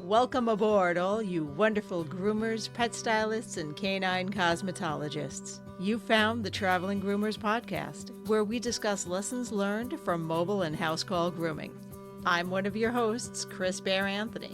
Welcome aboard, all you wonderful groomers, pet stylists, and canine cosmetologists. You found the Traveling Groomers podcast, where we discuss lessons learned from mobile and house call grooming. I'm one of your hosts, Chris Bear Anthony.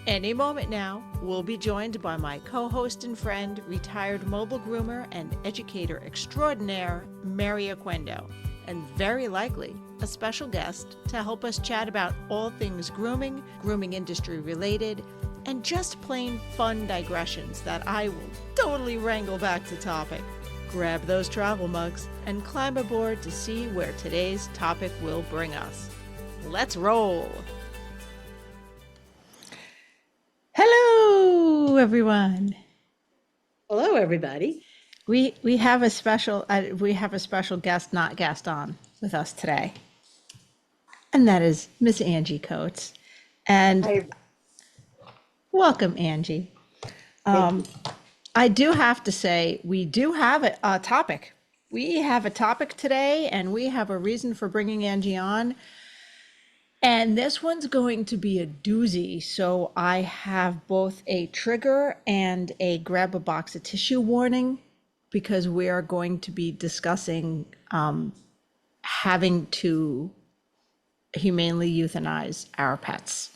Any moment now, we'll be joined by my co-host and friend, retired mobile groomer and educator extraordinaire, Mary Oquendo, and very likely a special guest to help us chat about all things grooming, grooming industry related, and just plain fun digressions that I will totally wrangle back to topic. Grab those travel mugs and climb aboard to see where today's topic will bring us. Let's roll! Hello, everyone. Hello, everybody. We have a special guest, not guest, on with us today, and that is Miss Angie Coates. And Hi. welcome, Angie. I do have to say, we do have a topic. We have a topic today, and we have a reason for bringing Angie on. And this one's going to be a doozy. So I have both a trigger and a grab a box of tissue warning, because we are going to be discussing having to humanely euthanize our pets.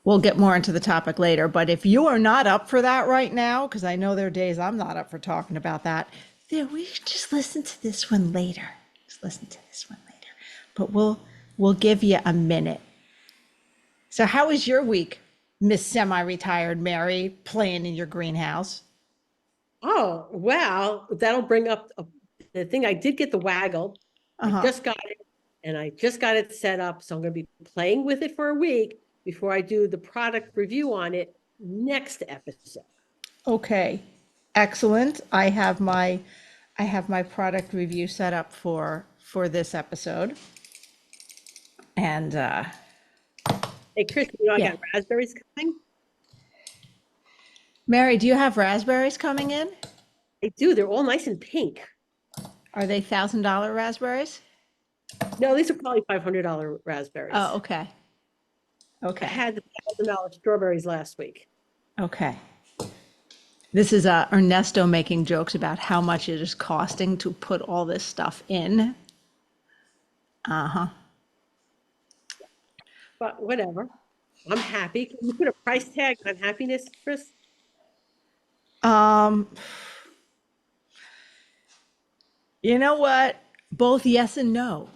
We'll get more into the topic later, but if you are not up for that right now, because I know there are days I'm not up for talking about that, then we should just listen to this one later. Just listen to this one later. But we'll give you a minute. So how was your week, Miss Semi-Retired Mary, playing in your greenhouse? Oh, wow. That'll bring up the thing. I did get the waggle. I just got it, and I just got it set up. So I'm going to be playing with it for a week before I do the product review on it next episode. Okay, excellent. I have my product review set up for this episode. And Hey, Chris, I got raspberries coming. Mary, do you have raspberries coming in? I do. They're all nice and pink. Are they $1,000 raspberries? No, these are probably $500 raspberries. Oh, okay. Okay. I had the $1,000 strawberries last week. Okay. This is Ernesto making jokes about how much it is costing to put all this stuff in. But whatever. I'm happy. Can you put a price tag on happiness, Chris? You know what? Both yes and no.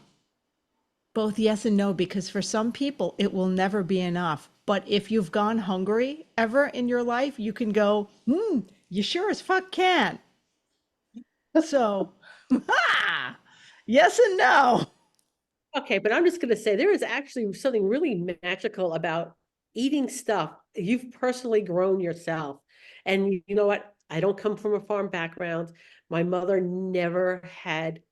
Both yes and no, because for some people it will never be enough. But if you've gone hungry ever in your life, you can go, you sure as fuck can. So, yes and no. Okay, but I'm just going to say there is actually something really magical about eating stuff you've personally grown yourself. And you know what? I don't come from a farm background. My mother never had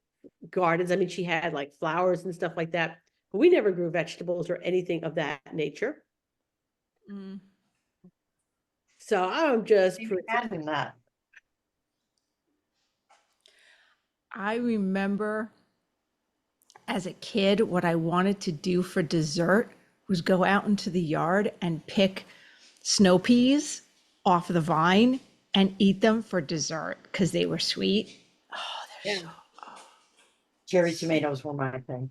gardens. I mean, she had like flowers and stuff like that, but we never grew vegetables or anything of that nature. So I'm just imagine that. I remember as a kid, what I wanted to do for dessert was go out into the yard and pick snow peas off the vine and eat them for dessert because they were sweet. Oh, they're so. Cherry tomatoes were my thing.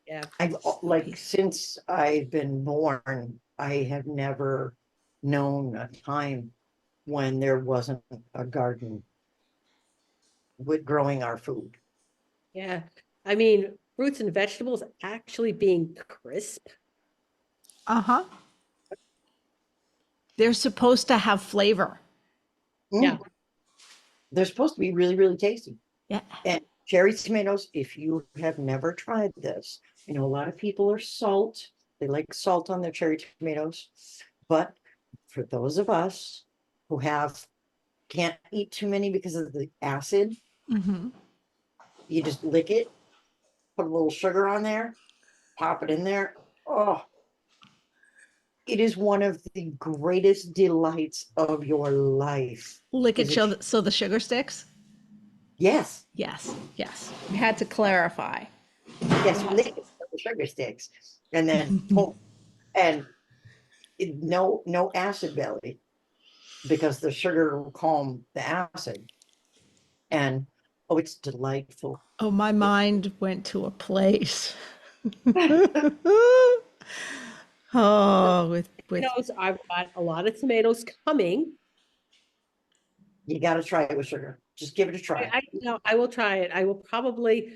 Yeah. I've since I've been born, I have never known a time when there wasn't a garden with growing our food. Yeah. I mean, fruits and vegetables actually being crisp. They're supposed to have flavor. Yeah. They're supposed to be really, really tasty. Yeah. And cherry tomatoes, if you have never tried this, a lot of people are salt. They like salt on their cherry tomatoes. But for those of us who can't eat too many because of the acid, you just lick it, put a little sugar on there, pop it in there. Oh, it is one of the greatest delights of your life. Lick it so the sugar sticks? Yes. Yes. We had to clarify. Yes, lick it so the sugar sticks. And then boom. And no acid belly, because the sugar will calm the acid. And oh, it's delightful. Oh, my mind went to a place. Oh, with Tomatoes, I've got a lot of tomatoes coming. You got to try it with sugar. Just give it a try. I will try it. I will probably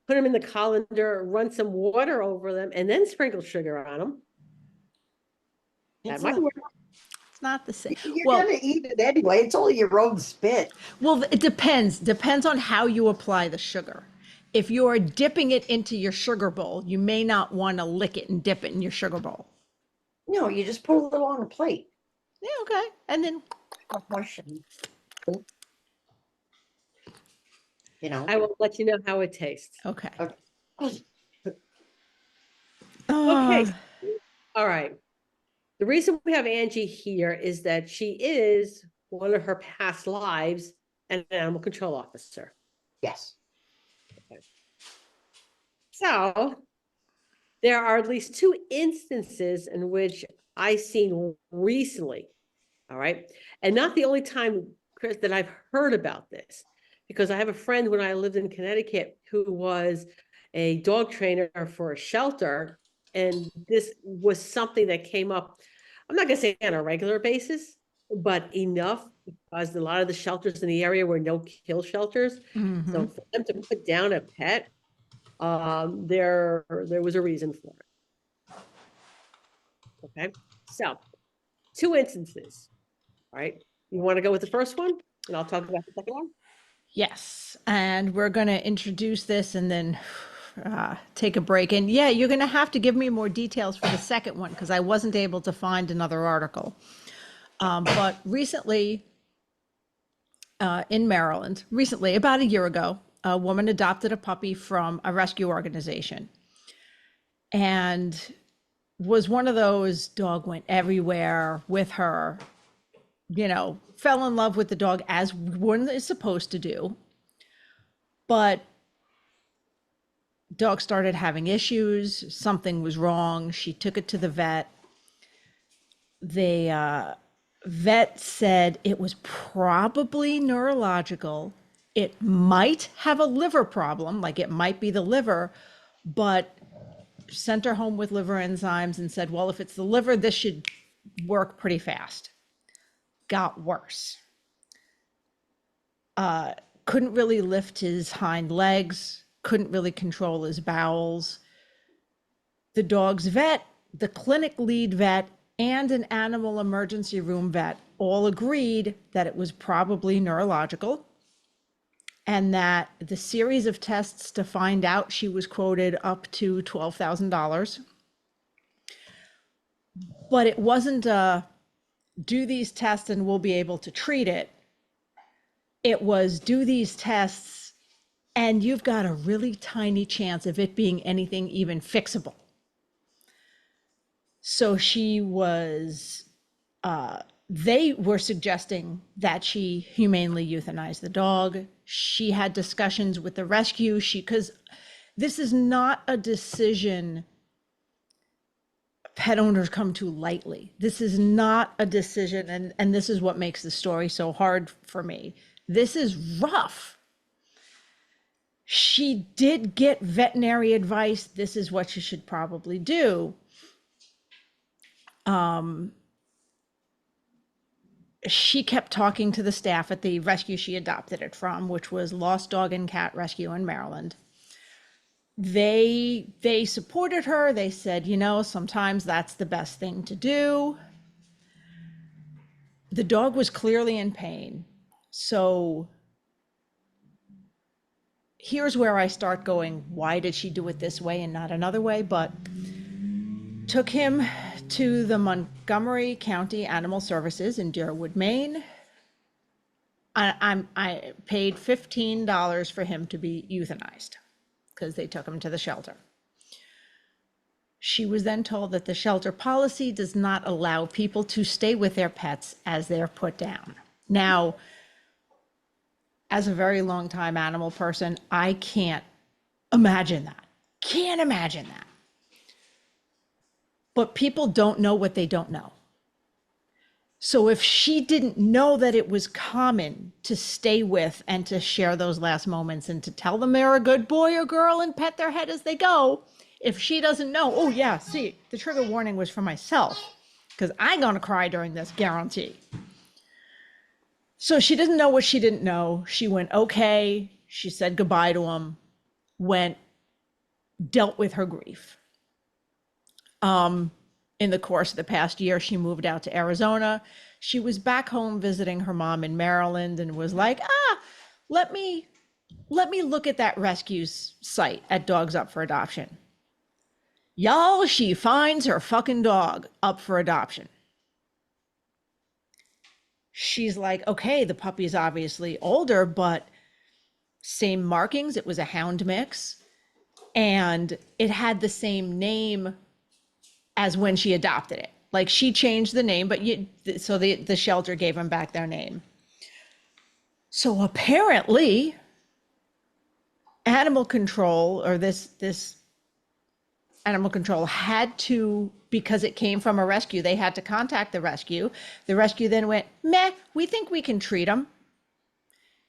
put them in the colander, run some water over them, and then sprinkle sugar on them. That It's might not- work. it's not the same. You're Well, gonna eat it anyway. It's only your own spit. well, it depends on how you apply the sugar. If you're dipping it into your sugar bowl, you may not want to lick it and dip it in your sugar bowl. No, you just put a little on a plate. Yeah, okay. And then, You know. I will let you know how it tastes. okay. Okay. Okay. Uh, All right. The reason we have Angie here is that she is one of her past lives an animal control officer. Yes. So there are at least 2 instances in which I seen recently. All right. And not the only time, Chris, that I've heard about this, because I have a friend when I lived in Connecticut who was a dog trainer for a shelter. And this was something that came up, I'm not going to say on a regular basis, but enough, because a lot of the shelters in the area were no-kill shelters. mhm. So for them to put down a pet, there was a reason for it. Okay, so 2 instances, right? You want to go with the first one, and I'll talk about the second one? Yes, and we're going to introduce this and then take a break. And yeah, you're going to have to give me more details for the second one because I wasn't able to find another article. But recently in Maryland, recently, about a year ago, a woman adopted a puppy from a rescue organization and was one of those dog went everywhere with her, you know, fell in love with the dog as one is supposed to do. But dog started having issues, something was wrong. She took it to the vet. The vet said it was probably neurological. It might have a liver problem, like it might be the liver, but sent her home with liver enzymes and said, well, if it's the liver, this should work pretty fast. Got worse. Couldn't really lift his hind legs, couldn't really control his bowels. The dog's vet, the clinic lead vet, and an animal emergency room vet all agreed that it was probably neurological and that the series of tests to find out, she was quoted up to $12,000. But it wasn't do these tests and we'll be able to treat it. It was do these tests and you've got a really tiny chance of it being anything even fixable. So she was, they were suggesting that she humanely euthanize the dog. She had discussions with the rescue. Because this is not a decision pet owners come to lightly. This is not a decision, and this is what makes the story so hard for me. This is rough. She did get veterinary advice. This is what you should probably do. She kept talking to the staff at the rescue she adopted it from, which was Lost Dog and Cat Rescue in Maryland. They supported her. They said, you know, sometimes that's the best thing to do. The dog was clearly in pain. So here's where I start going, why did she do it this way and not another way? But took him to the Montgomery County Animal Services in Deerwood, Maine. I paid $15 for him to be euthanized because they took him to the shelter. She was then told that the shelter policy does not allow people to stay with their pets as they're put down. Now, as a very long time animal person, I can't imagine that. Can't imagine that. But people don't know what they don't know. So if she didn't know that it was common to stay with and to share those last moments and to tell them they're a good boy or girl and pet their head as they go, if she doesn't know, oh yeah, see, the trigger warning was for myself because I'm going to cry during this, guarantee. So she didn't know what she didn't know. She went, okay. She said goodbye to him, dealt with her grief. In the course of the past year, she moved out to Arizona. She was back home visiting her mom in Maryland and was like, let me look at that rescue site at Dogs Up for Adoption. Y'all, she finds her fucking dog up for adoption. She's like, okay, the puppy's obviously older, but same markings. It was a hound mix and it had the same name as when she adopted it. Like she changed the name, but so the shelter gave them back their name. So apparently animal control, or this animal control had to, because it came from a rescue, they had to contact the rescue. The rescue then went, meh, we think we can treat him.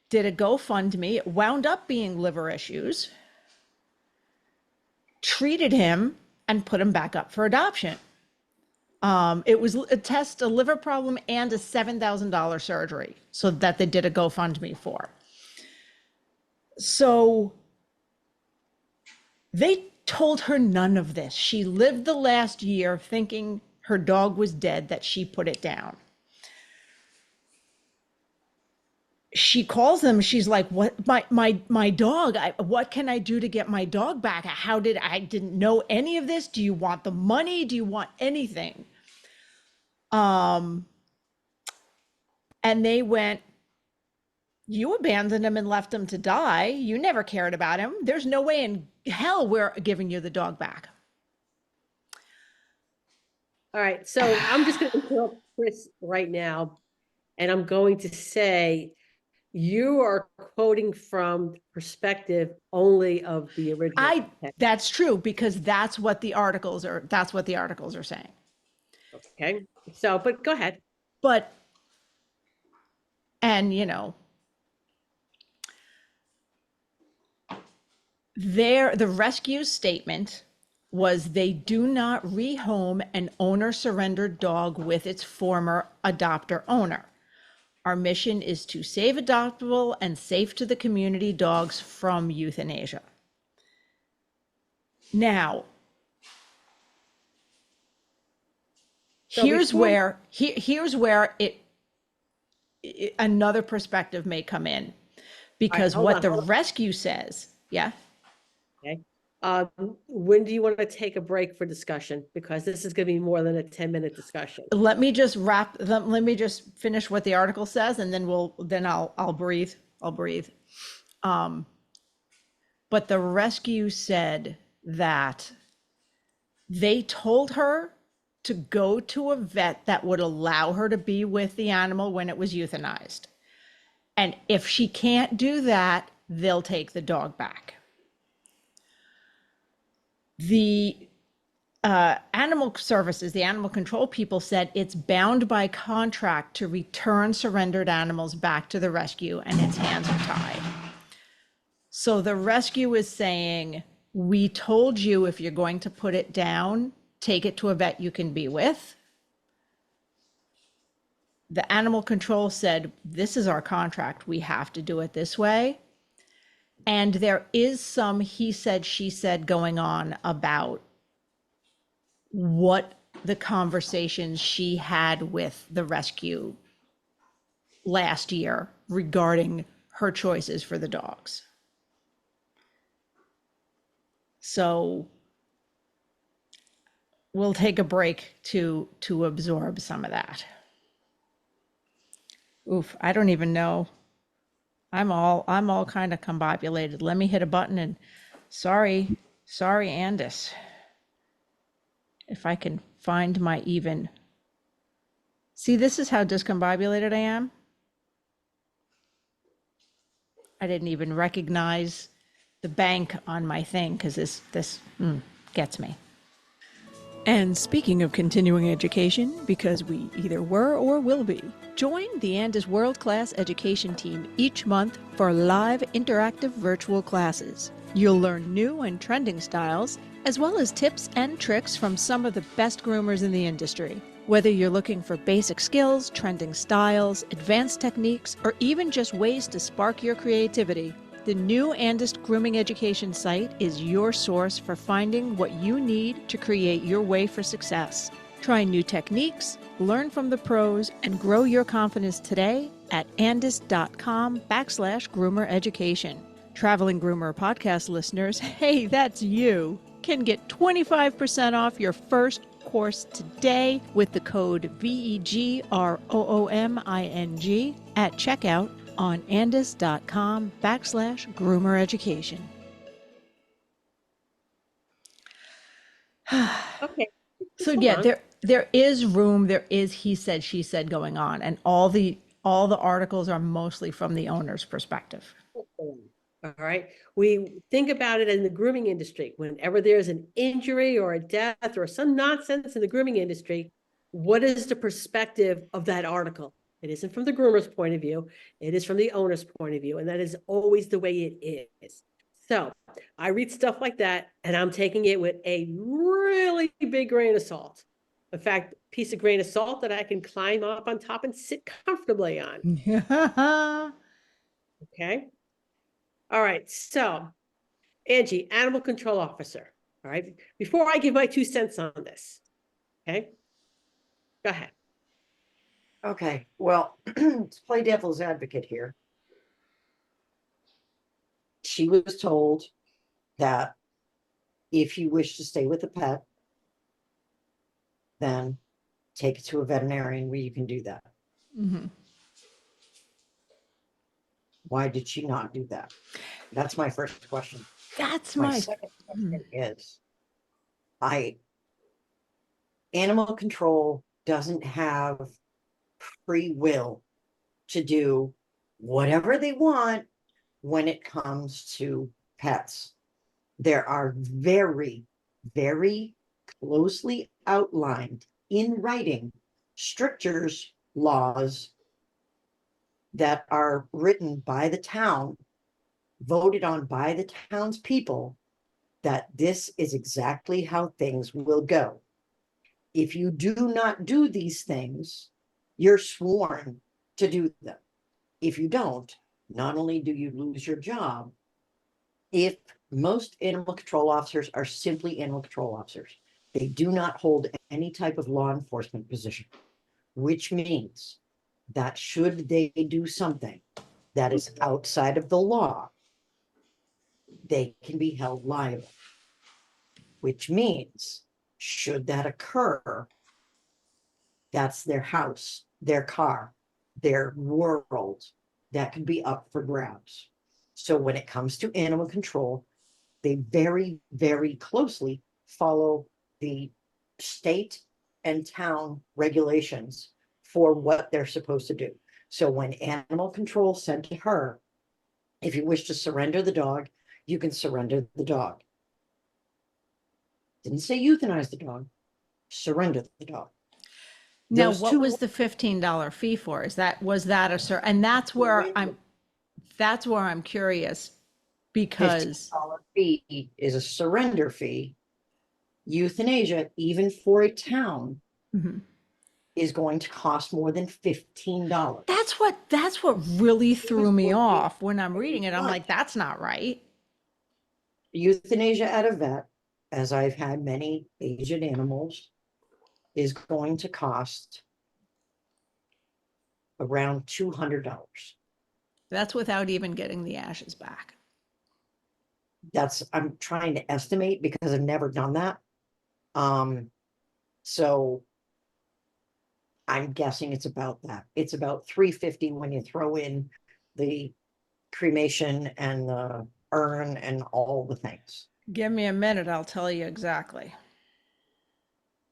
Did a GoFundMe, it wound up being liver issues, treated him and put him back up for adoption. It was a liver problem and a $7,000 surgery, so that they did a GoFundMe for. So they told her none of this. She lived the last year thinking her dog was dead, that she put it down. She calls them. She's like, what, my dog, what can I do to get my dog back? I didn't know any of this. Do you want the money? Do you want anything? And they went, you abandoned him and left him to die. You never cared about him. There's no way in hell we're giving you the dog back. All right, so I'm just going to interrupt Chris right now, and I'm going to say you are quoting from perspective only of the original text. That's true, because that's what the articles are saying. Okay, so, but go ahead. But, and the rescue statement was they do not rehome an owner surrendered dog with its former adopter owner. Our mission is to save adoptable and safe to the community dogs from euthanasia. Now, here's where another perspective may come in, because what the rescue says, yeah. Okay. When do you want to take a break for discussion? Because this is going to be more than a 10-minute discussion. Let me just finish what the article says, and then I'll breathe. But the rescue said that they told her to go to a vet that would allow her to be with the animal when it was euthanized. And if she can't do that, they'll take the dog back. The animal services, the animal control people said it's bound by contract to return surrendered animals back to the rescue, and its hands are tied. So the rescue is saying, we told you if you're going to put it down, take it to a vet you can be with. The animal control said, this is our contract, we have to do it this way. And there is some he said, she said going on about what the conversations she had with the rescue last year regarding her choices for the dogs. So we'll take a break to absorb some of that. Oof, I don't even know. I'm all kind of combobulated. Let me hit a button and sorry, Andis. If I can find my even. See, this is how discombobulated I am. I didn't even recognize the bank on my thing because this gets me. And speaking of continuing education, because we either were or will be, join the Andis World Class Education team each month for live interactive virtual classes. You'll learn new and trending styles, as well as tips and tricks from some of the best groomers in the industry. Whether you're looking for basic skills, trending styles, advanced techniques, or even just ways to spark your creativity, the new Andis Grooming Education site is your source for finding what you need to create your way for success. Try new techniques, learn from the pros, and grow your confidence today at andis.com/groomer education. Traveling Groomer podcast listeners, hey, that's you, can get 25% off your first course today with the code VEGROOMING at checkout on andis.com/groomer education. Okay. So Hold yeah, on. there is room, there is he said, she said going on, and all the articles are mostly from the owner's perspective. All right. We think about it in the grooming industry. Whenever there's an injury or a death or some nonsense in the grooming industry, what is the perspective of that article? It isn't from the groomer's point of view. It is from the owner's point of view. And that is always the way it is. So I read stuff like that and I'm taking it with a really big grain of salt. In fact, piece of grain of salt that I can climb up on top and sit comfortably on. Okay. All right. So Angie, animal control officer. All right. Before I give my 2 cents on this, okay, go ahead. Okay, well, let's play devil's advocate here. She was told that if you wish to stay with the pet, then take it to a veterinarian where you can do that. Mhm. Why did she not do that? That's my first question. That's My my second question is, animal control doesn't have free will to do whatever they want when it comes to pets. There are very, very closely outlined in writing strictures, laws that are written by the town, voted on by the townspeople, that this is exactly how things will go. If you do not do these things, you're sworn to do them. If you don't, not only do you lose your job, if most animal control officers are simply animal control officers, they do not hold any type of law enforcement position, which means that should they do something that is outside of the law, they can be held liable, which means should that occur, that's their house, their car, their world that can be up for grabs. So when it comes to animal control, they very, very closely follow the state and town regulations for what they're supposed to do. So when animal control said to her, if you wish to surrender the dog, you can surrender the dog. Didn't say euthanize the dog, surrender the dog. Now, Those what two was the $15 fee for? Was that a sir? And that's where I'm curious because $15 fee is a surrender fee. Euthanasia, even for a town, Mhm. is going to cost more than $15. that's what really threw me what we- off when I'm reading it. I'm like, that's not right. Euthanasia at a vet, as I've had many aged animals, is going to cost around $200. That's without even getting the ashes back. I'm trying to estimate because I've never done that. So I'm guessing it's about that. It's about $350 when you throw in the cremation and the urn and all the things. Give me a minute, I'll tell you exactly.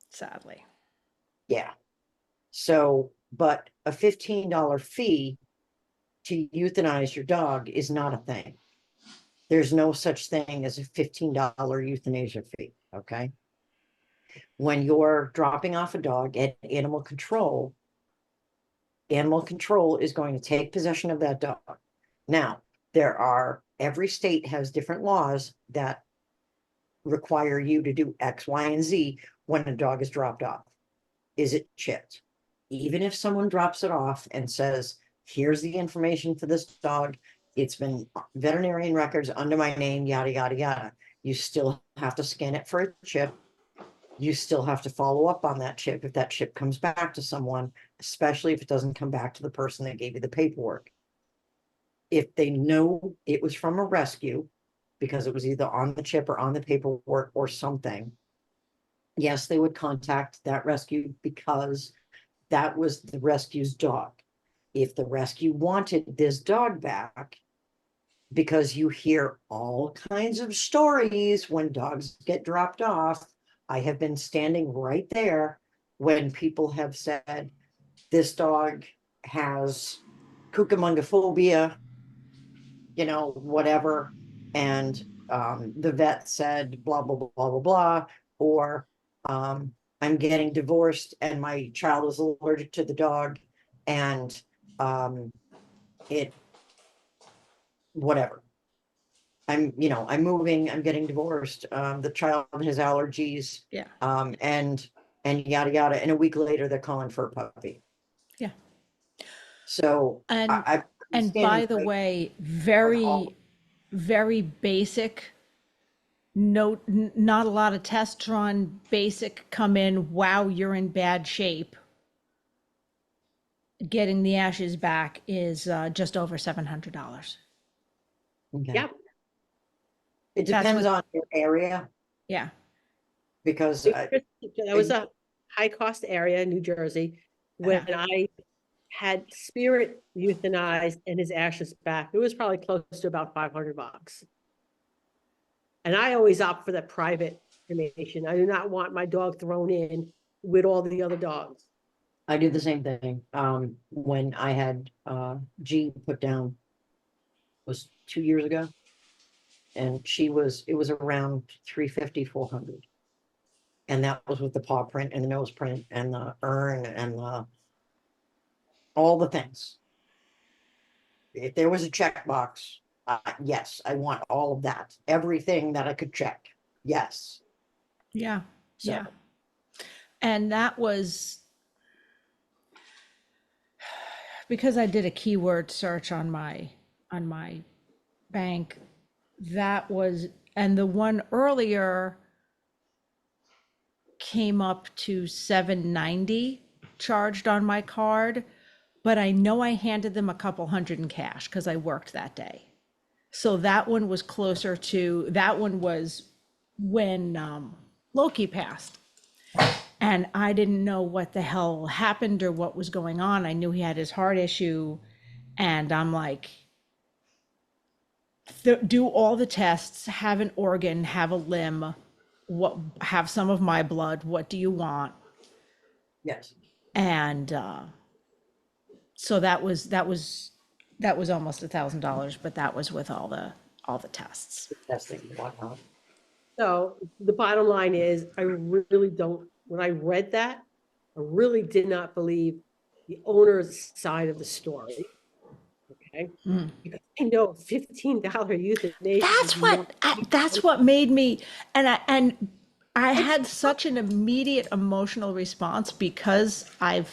Sadly. Yeah. So, but a $15 fee to euthanize your dog is not a thing. There's no such thing as a $15 euthanasia fee. Okay. When you're dropping off a dog at animal control is going to take possession of that dog. Now, every state has different laws that require you to do X, Y, and Z when a dog is dropped off. Is it chipped? Even if someone drops it off and says, here's the information for this dog, it's been veterinarian records under my name, yada, yada, yada. You still have to scan it for a chip. You still have to follow up on that chip if that chip comes back to someone, especially if it doesn't come back to the person that gave you the paperwork. If they know it was from a rescue, because it was either on the chip or on the paperwork or something, yes, they would contact that rescue because that was the rescue's dog. If the rescue wanted this dog back, because you hear all kinds of stories when dogs get dropped off. I have been standing right there when people have said, this dog has cucamongophobia, whatever. And the vet said, blah, blah, blah, blah, blah, blah. Or I'm getting divorced and my child is allergic to the dog and whatever. I'm moving, I'm getting divorced, the child has allergies. Yeah. And yada, yada. And a week later, they're calling for a puppy. Yeah. So And by the way, very, very basic. Not a lot of tests run, basic come in, wow, you're in bad shape. Getting the ashes back is just over $700. Yep. It depends on your area, Yeah. because That was a high cost area in New Jersey. When I had Spirit euthanized and his ashes back, it was probably close to about $500. And I always opt for the private cremation. I do not want my dog thrown in with all the other dogs. I do the same thing. When I had Jean put down, was 2 years ago. And it was around 350, 400. And that was with the paw print and the nose print and the urn and all the things. If there was a checkbox, yes, I want all of that. Everything that I could check. Yes. Yeah. So. Yeah. And that was because I did a keyword search on my bank. That was, and the one earlier came up to $790 charged on my card, but I know I handed them a couple hundred in cash because I worked that day. So that one was closer to, that one was when Loki passed. And I didn't know what the hell happened or what was going on. I knew he had his heart issue. And I'm like, do all the tests, have an organ, have a limb, have some of my blood. What do you want? Yes. And so that was almost $1,000, but that was with all the tests. Testing, whatnot. So the bottom line is, I really don't, when I read that, I really did not believe the owner's side of the story. Okay. Because I know $15 euthanasia. That's what made me, and I had such an immediate emotional response because It's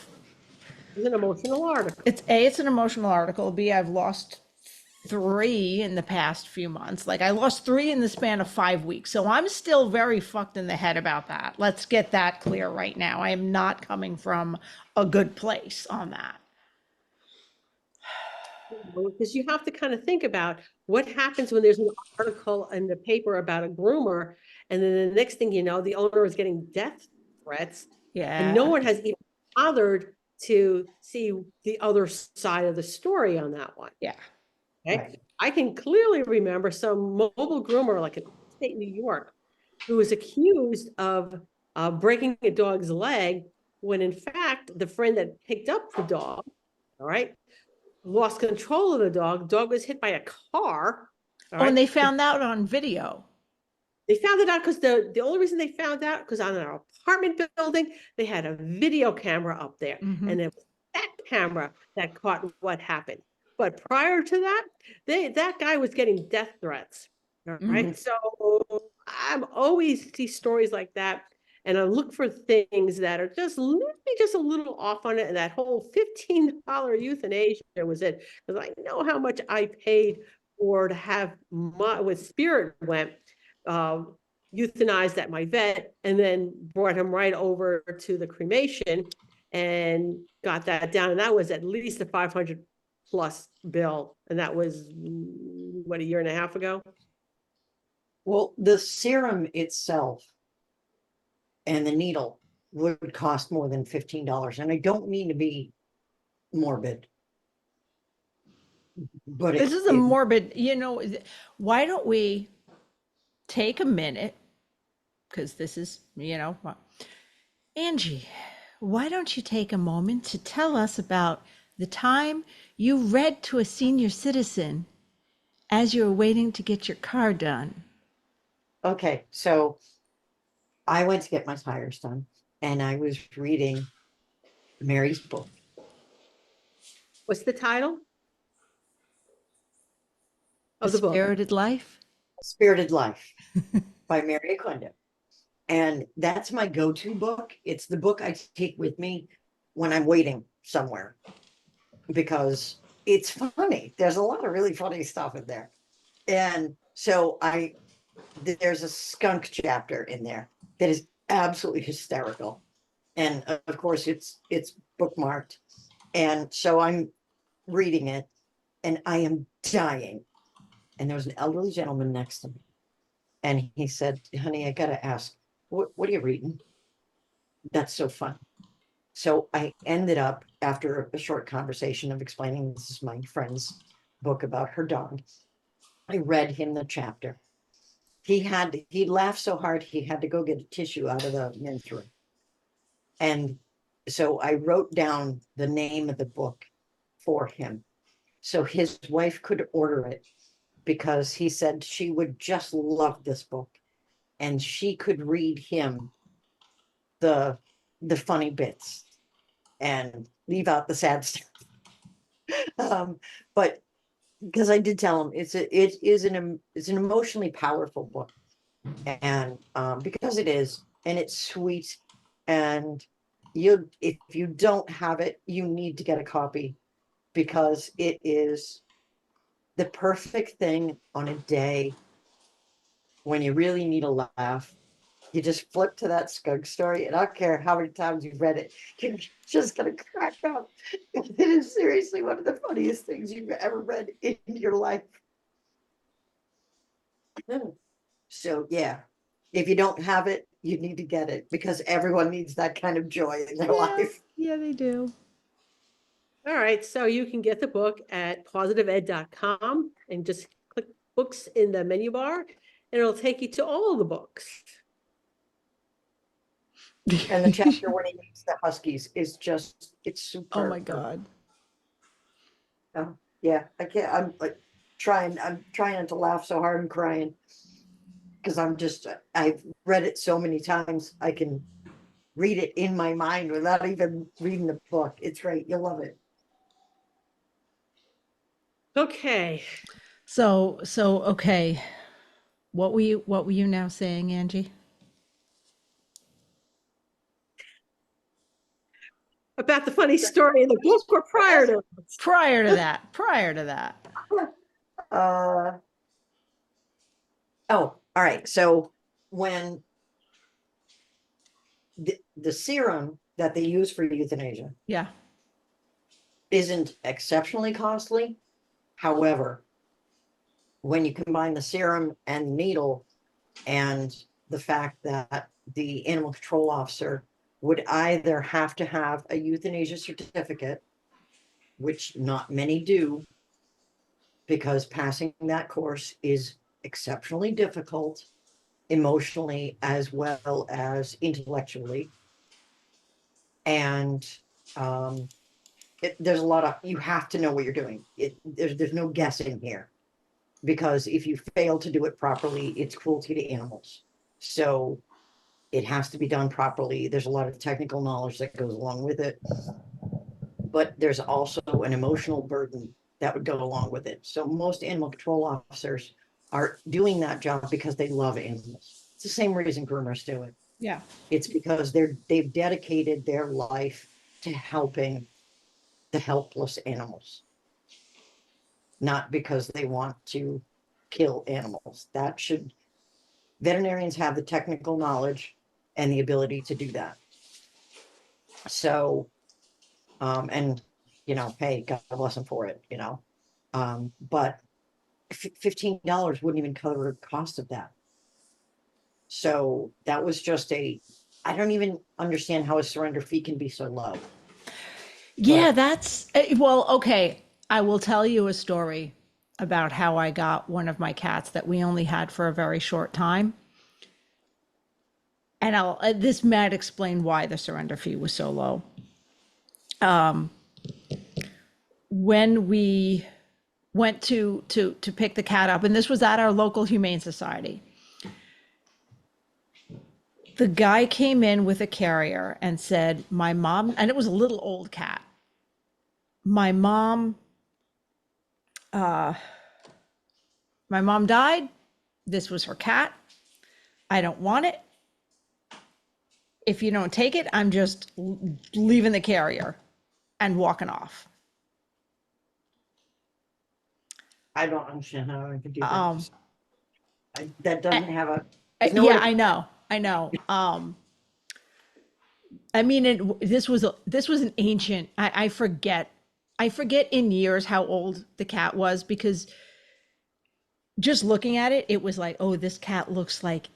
an emotional article. it's an emotional article. B, I've lost 3 in the past few months. Like I lost 3 in the span of 5 weeks. So I'm still very fucked in the head about that. Let's get that clear right now. I am not coming from a good place on that. Because you have to kind of think about what happens when there's an article in the paper about a groomer, and then the next thing you know, the owner is getting death threats. Yeah. And no one has even bothered to see the other side of the story on that one. Yeah. Okay. Right. I can clearly remember some mobile groomer, like in upstate New York, who was accused of breaking a dog's leg when in fact the friend that picked up the dog, all right, lost control of the dog. Dog was hit by a car. Oh, and they found out on video. They found it out because the only reason they found out, because on our apartment building, they had a video camera up there. Mhm. And it was that camera that caught what happened. But prior to that, that guy was getting death threats. All right. So I'm always see stories like that. And I look for things that are just maybe just a little off on it. And that whole $15 euthanasia was it. Because I know how much I paid for to have my, with Spirit went, euthanized at my vet, and then brought him right over to the cremation and got that down. And that was at least a 500 plus bill. And that was what, a year and a half ago? Well, the serum itself and the needle would cost more than $15. And I don't mean to be morbid, but This is a morbid, why don't we take a minute? Because this is, Angie, why don't you take a moment to tell us about the time you read to a senior citizen as you were waiting to get your car done? Okay, so I went to get my tires done and I was reading Mary's book. What's the title A of the book? Spirited Life? Spirited Life by Mary Oquendo. And that's my go-to book. It's the book I take with me when I'm waiting somewhere because it's funny. There's a lot of really funny stuff in there. And so there's a skunk chapter in there that is absolutely hysterical. And of course it's bookmarked. And so I'm reading it and I am dying. And there was an elderly gentleman next to me. And he said, honey, I gotta ask, what are you reading? That's so fun. So I ended up, after a short conversation of explaining this is my friend's book about her dog, I read him the chapter. He laughed so hard he had to go get a tissue out of the men's room. And so I wrote down the name of the book for him so his wife could order it, because he said she would just love this book and she could read him the funny bits and leave out the sad stuff. But because I did tell him it is an emotionally powerful book, and because it is, and it's sweet, and if you don't have it, you need to get a copy because it is the perfect thing on a day when you really need a laugh. You just flip to that skunk story, and I don't care how many times you've read it, you're just gonna crack up. It is seriously one of the funniest things you've ever read in your life. So yeah, if you don't have it, you need to get it because everyone needs that kind of joy in their life. Yeah, they do. All right, so you can get the book at positiveed.com and just click books in the menu bar, and it'll take you to all of the books. And the chapter when he meets the Huskies is just, it's super. Oh my God. Oh, yeah, I can't, I'm trying not to laugh so hard I'm crying. Because I've read it so many times, I can read it in my mind without even reading the book. It's great. You'll love it. Okay. So okay. What were you now saying, Angie? About the funny story in the book or prior to? Prior to that. Oh, all right. So when the serum that they use for euthanasia Yeah. isn't exceptionally costly. However, when you combine the serum and needle and the fact that the animal control officer would either have to have a euthanasia certificate, which not many do, because passing that course is exceptionally difficult, emotionally as well as intellectually. And there's a lot of, you have to know what you're doing. There's no guessing here. because if you fail to do it properly, it's cruelty to animals. So it has to be done properly. There's a lot of technical knowledge that goes along with it. But there's also an emotional burden that would go along with it. So most animal control officers are doing that job because they love animals. It's the same reason groomers do it. Yeah. It's because they've dedicated their life to helping the helpless animals, not because they want to kill animals. Veterinarians have the technical knowledge and the ability to do that. So, and hey, God bless them for it, but $15 wouldn't even cover the cost of that. So that was just I don't even understand how a surrender fee can be so low. Yeah, that's well, okay. I will tell you a story about how I got one of my cats that we only had for a very short time. And this might explain why the surrender fee was so low. When we went to pick the cat up, and this was at our local humane society, the guy came in with a carrier and said, my mom, and it was a little old cat. My mom died. This was her cat. I don't want it. If you don't take it, I'm just leaving the carrier and walking off. I don't understand how I could do that. Um, That doesn't have there's no yeah, way to- I know. I mean, this was an ancient. I forget in years how old the cat was, because just looking at it, it was like, oh, this cat looks like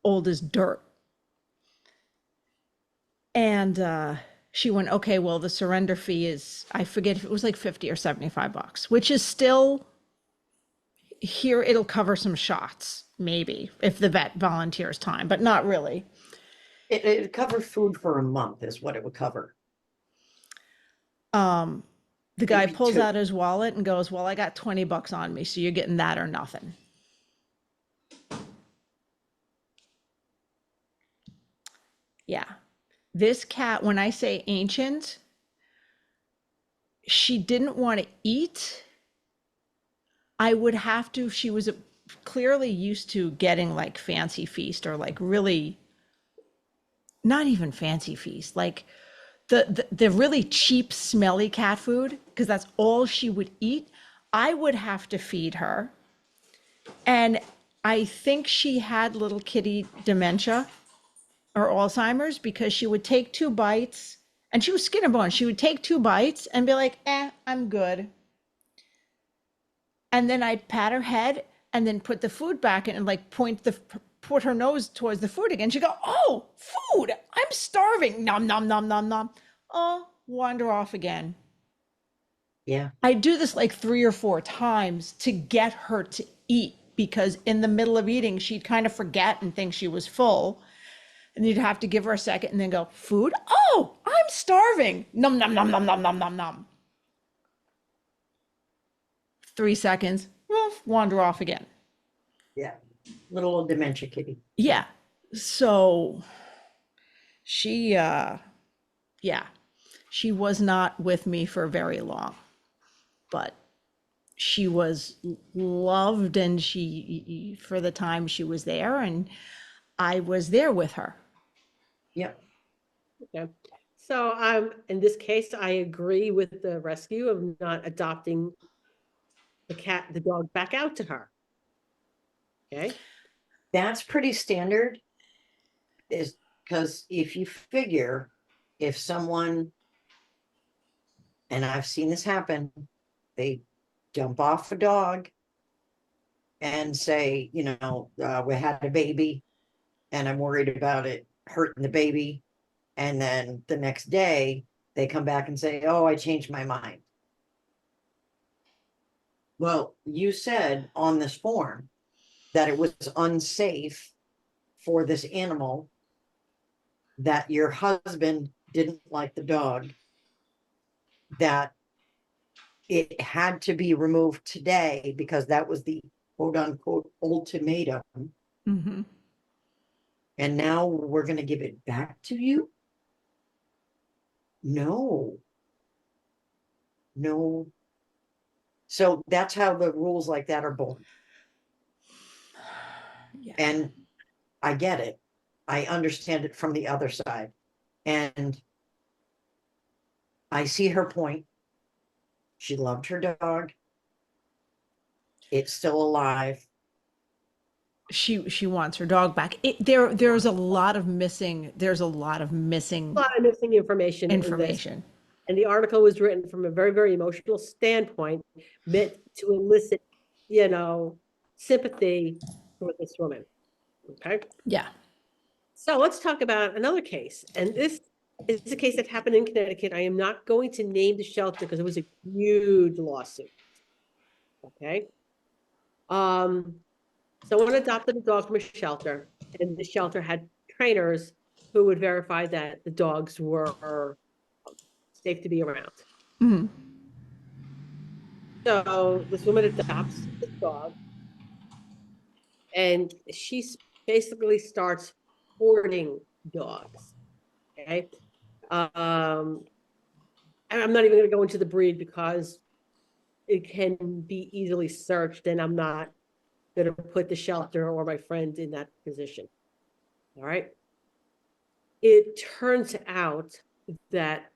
old as dirt. And she went, okay, well, the surrender fee is, I forget if it was like 50 or $75, which is still, here it'll cover some shots, maybe, if the vet volunteers time, but not really. It'd cover food for a month is what it would cover. The guy Maybe pulls two. out his wallet and goes, well, I got $20 on me, so you're getting that or nothing. Yeah. This cat, when I say ancient, she didn't want to eat. I would have to, she was clearly used to getting like fancy feast, or like really, not even fancy feast, like the really cheap, smelly cat food, because that's all she would eat. I would have to feed her. And I think she had little kitty dementia or Alzheimer's, because she would take 2 bites, and she was skin and bone. She would take 2 bites and be like, I'm good. And then I'd pat her head and then put the food back in and like put her nose towards the food again. She'd go, oh, food, I'm starving. Nom, nom, nom, nom, nom. Oh, wander off again. Yeah. I do this like 3 or 4 times to get her to eat, because in the middle of eating, she'd kind of forget and think she was full. And you'd have to give her a second and then go, food? Oh, I'm starving. Nom, nom, nom, nom, nom, nom, nom, nom. 3 seconds, wander off again. Yeah. Little old dementia kitty. Yeah. So she, she was not with me for very long, but she was loved, and for the time she was there, and I was there with her. Yep. Okay. So in this case, I agree with the rescue of not adopting the dog back out to her. Okay. That's pretty standard, is because if you figure, if someone, and I've seen this happen, they dump off a dog and say, we had a baby and I'm worried about it hurting the baby. And then the next day they come back and say, oh, I changed my mind. Well, you said on this form that it was unsafe for this animal, that your husband didn't like the dog, that it had to be removed today because that was the quote unquote ultimatum. Mhm. And now we're gonna give it back to you? No. No. So that's how the rules like that are born. Yeah. And I get it. I understand it from the other side. And I see her point. She loved her dog. It's still alive. She wants her dog back. There's a lot of missing. There's a lot of missing A lot of missing information in this. information. And the article was written from a very, very emotional standpoint, meant to elicit, sympathy for this woman. Okay. Yeah. So let's talk about another case. And this is a case that happened in Connecticut. I am not going to name the shelter because it was a huge lawsuit. Okay. Someone adopted a dog from a shelter, and the shelter had trainers who would verify that the dogs were safe to be around. Mhm. So this woman adopts this dog, and she basically starts hoarding dogs. Okay. And I'm not even going to go into the breed because it can be easily searched, and I'm not going to put the shelter or my friend in that position. All right. It turns out that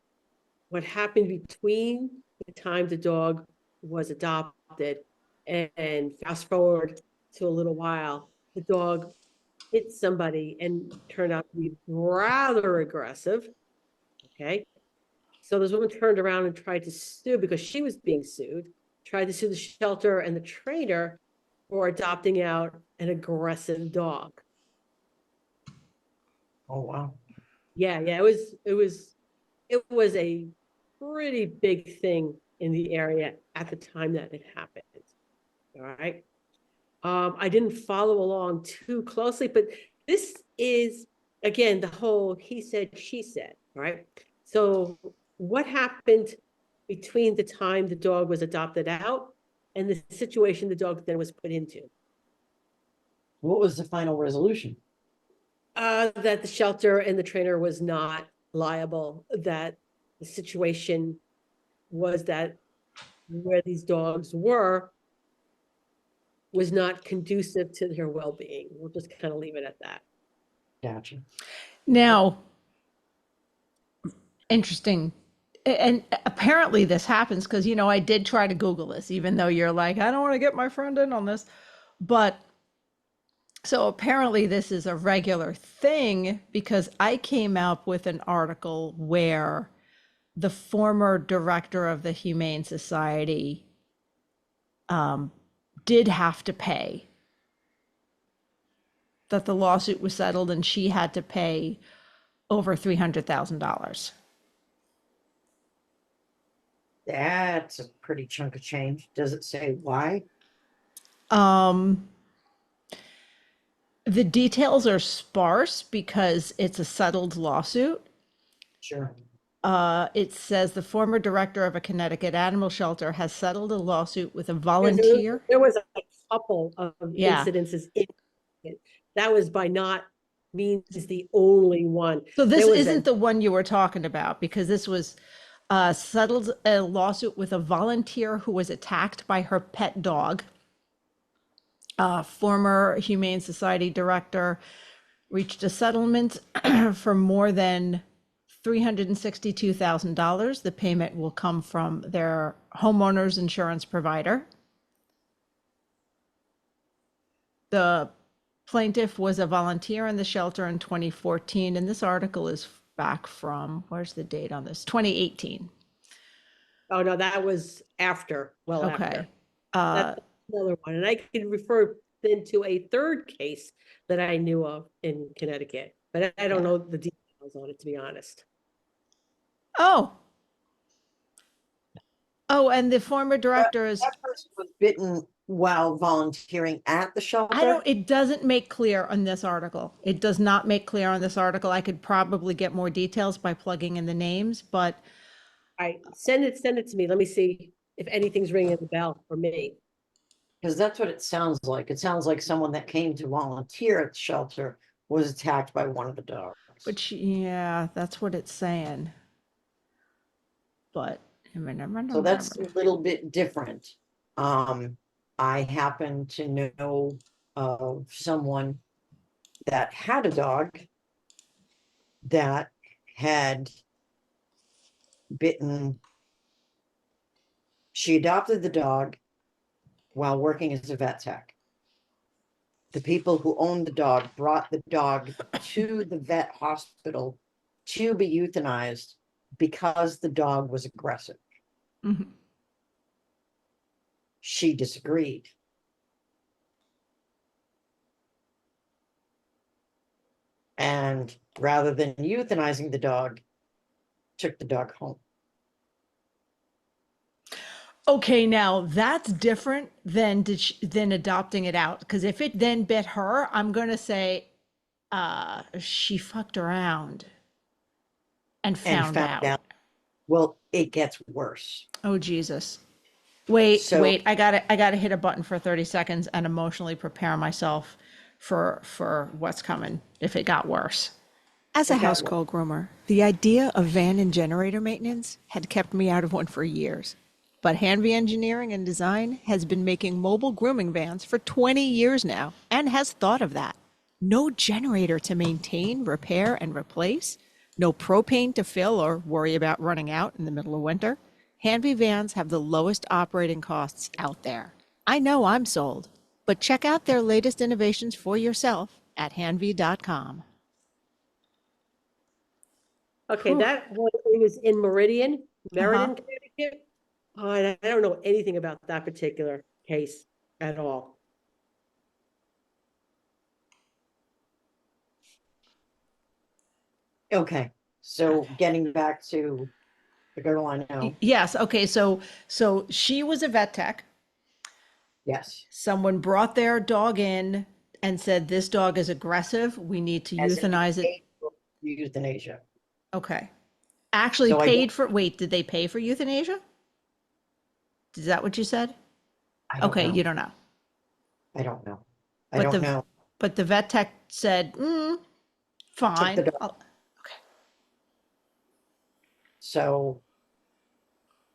what happened between the time the dog was adopted and fast forward to a little while, the dog hit somebody and turned out to be rather aggressive. Okay. So this woman turned around and tried to sue because she was being sued, tried to sue the shelter and the trainer for adopting out an aggressive dog. Oh, wow. Yeah, it was a pretty big thing in the area at the time that it happened. All right. I didn't follow along too closely, but this is again the whole he said, she said, right? So what happened between the time the dog was adopted out and the situation the dog then was put into? What was the final resolution? That the shelter and the trainer was not liable, that the situation was that where these dogs were was not conducive to their well-being. We'll just kind of leave it at that. Gotcha. Now, interesting. And apparently this happens because, I did try to Google this, even though you're like, I don't want to get my friend in on this. But so apparently this is a regular thing because I came up with an article where the former director of the Humane Society did have to pay, that the lawsuit was settled and she had to pay over $300,000. That's a pretty chunk of change. Does it say why? The details are sparse because it's a settled lawsuit. Sure. It says the former director of a Connecticut animal shelter has settled a lawsuit with a volunteer. There was a couple of Yeah. incidences in it. That was by not means the only one. So this There was isn't the one you were talking about because this was settled a lawsuit with a volunteer who was attacked by her pet dog. Former Humane Society director reached a settlement for more than $362,000. The payment will come from their homeowner's insurance provider. The plaintiff was a volunteer in the shelter in 2014, and this article is back from, where's the date on this? 2018. Oh, no, that was after, well Okay. after. That's another one. And I can refer then to a third case that I knew of in Connecticut, but I don't know the details on it, to be honest. Oh. Oh, and the former director is, That person was bitten while volunteering at the shelter? it doesn't make clear on this article. It does not make clear on this article. I could probably get more details by plugging in the names, but All right, send it to me. Let me see. if anything's ringing the bell for me. Because that's what it sounds like. It sounds like someone that came to volunteer at the shelter was attacked by one of the dogs. But yeah, that's what it's saying. But So that's a little bit different. I happen to know of someone that had a dog that had bitten. She adopted the dog while working as a vet tech. The people who owned the dog brought the dog to the vet hospital to be euthanized because the dog was aggressive. Mhm. She disagreed. And rather than euthanizing the dog, took the dog home. Okay, now that's different than than adopting it out. Because if it then bit her, I'm gonna say she fucked around and And found found out. out, well, it gets worse. Oh Jesus. Wait, So wait, I gotta hit a button for 30 seconds and emotionally prepare myself for what's coming if it got worse. As a it got house worse. call groomer, the idea of van and generator maintenance had kept me out of one for years. But Hanvey Engineering and Design has been making mobile grooming vans for 20 years now and has thought of that. No generator to maintain, repair, and replace. No propane to fill or worry about running out in the middle of winter. Hanvey vans have the lowest operating costs out there. I know I'm sold, but check out their latest innovations for yourself at hanvey.com. Okay, Whew. that one is in Meridian, Uh-huh. Meriden, Connecticut. Oh, and I don't know anything about that particular case at all. Okay, so getting back to the girl I know, Yes, okay, so she was a vet tech. yes, Someone brought their dog in and said, this dog is aggressive. We need to as in euthanize it. paid for euthanasia. Okay. Actually So paid for, wait, did they pay for euthanasia? Is that what you said? I don't Okay, know. you don't know. I don't know. I But don't the know. but the vet tech said, Took the fine. dog. Okay. So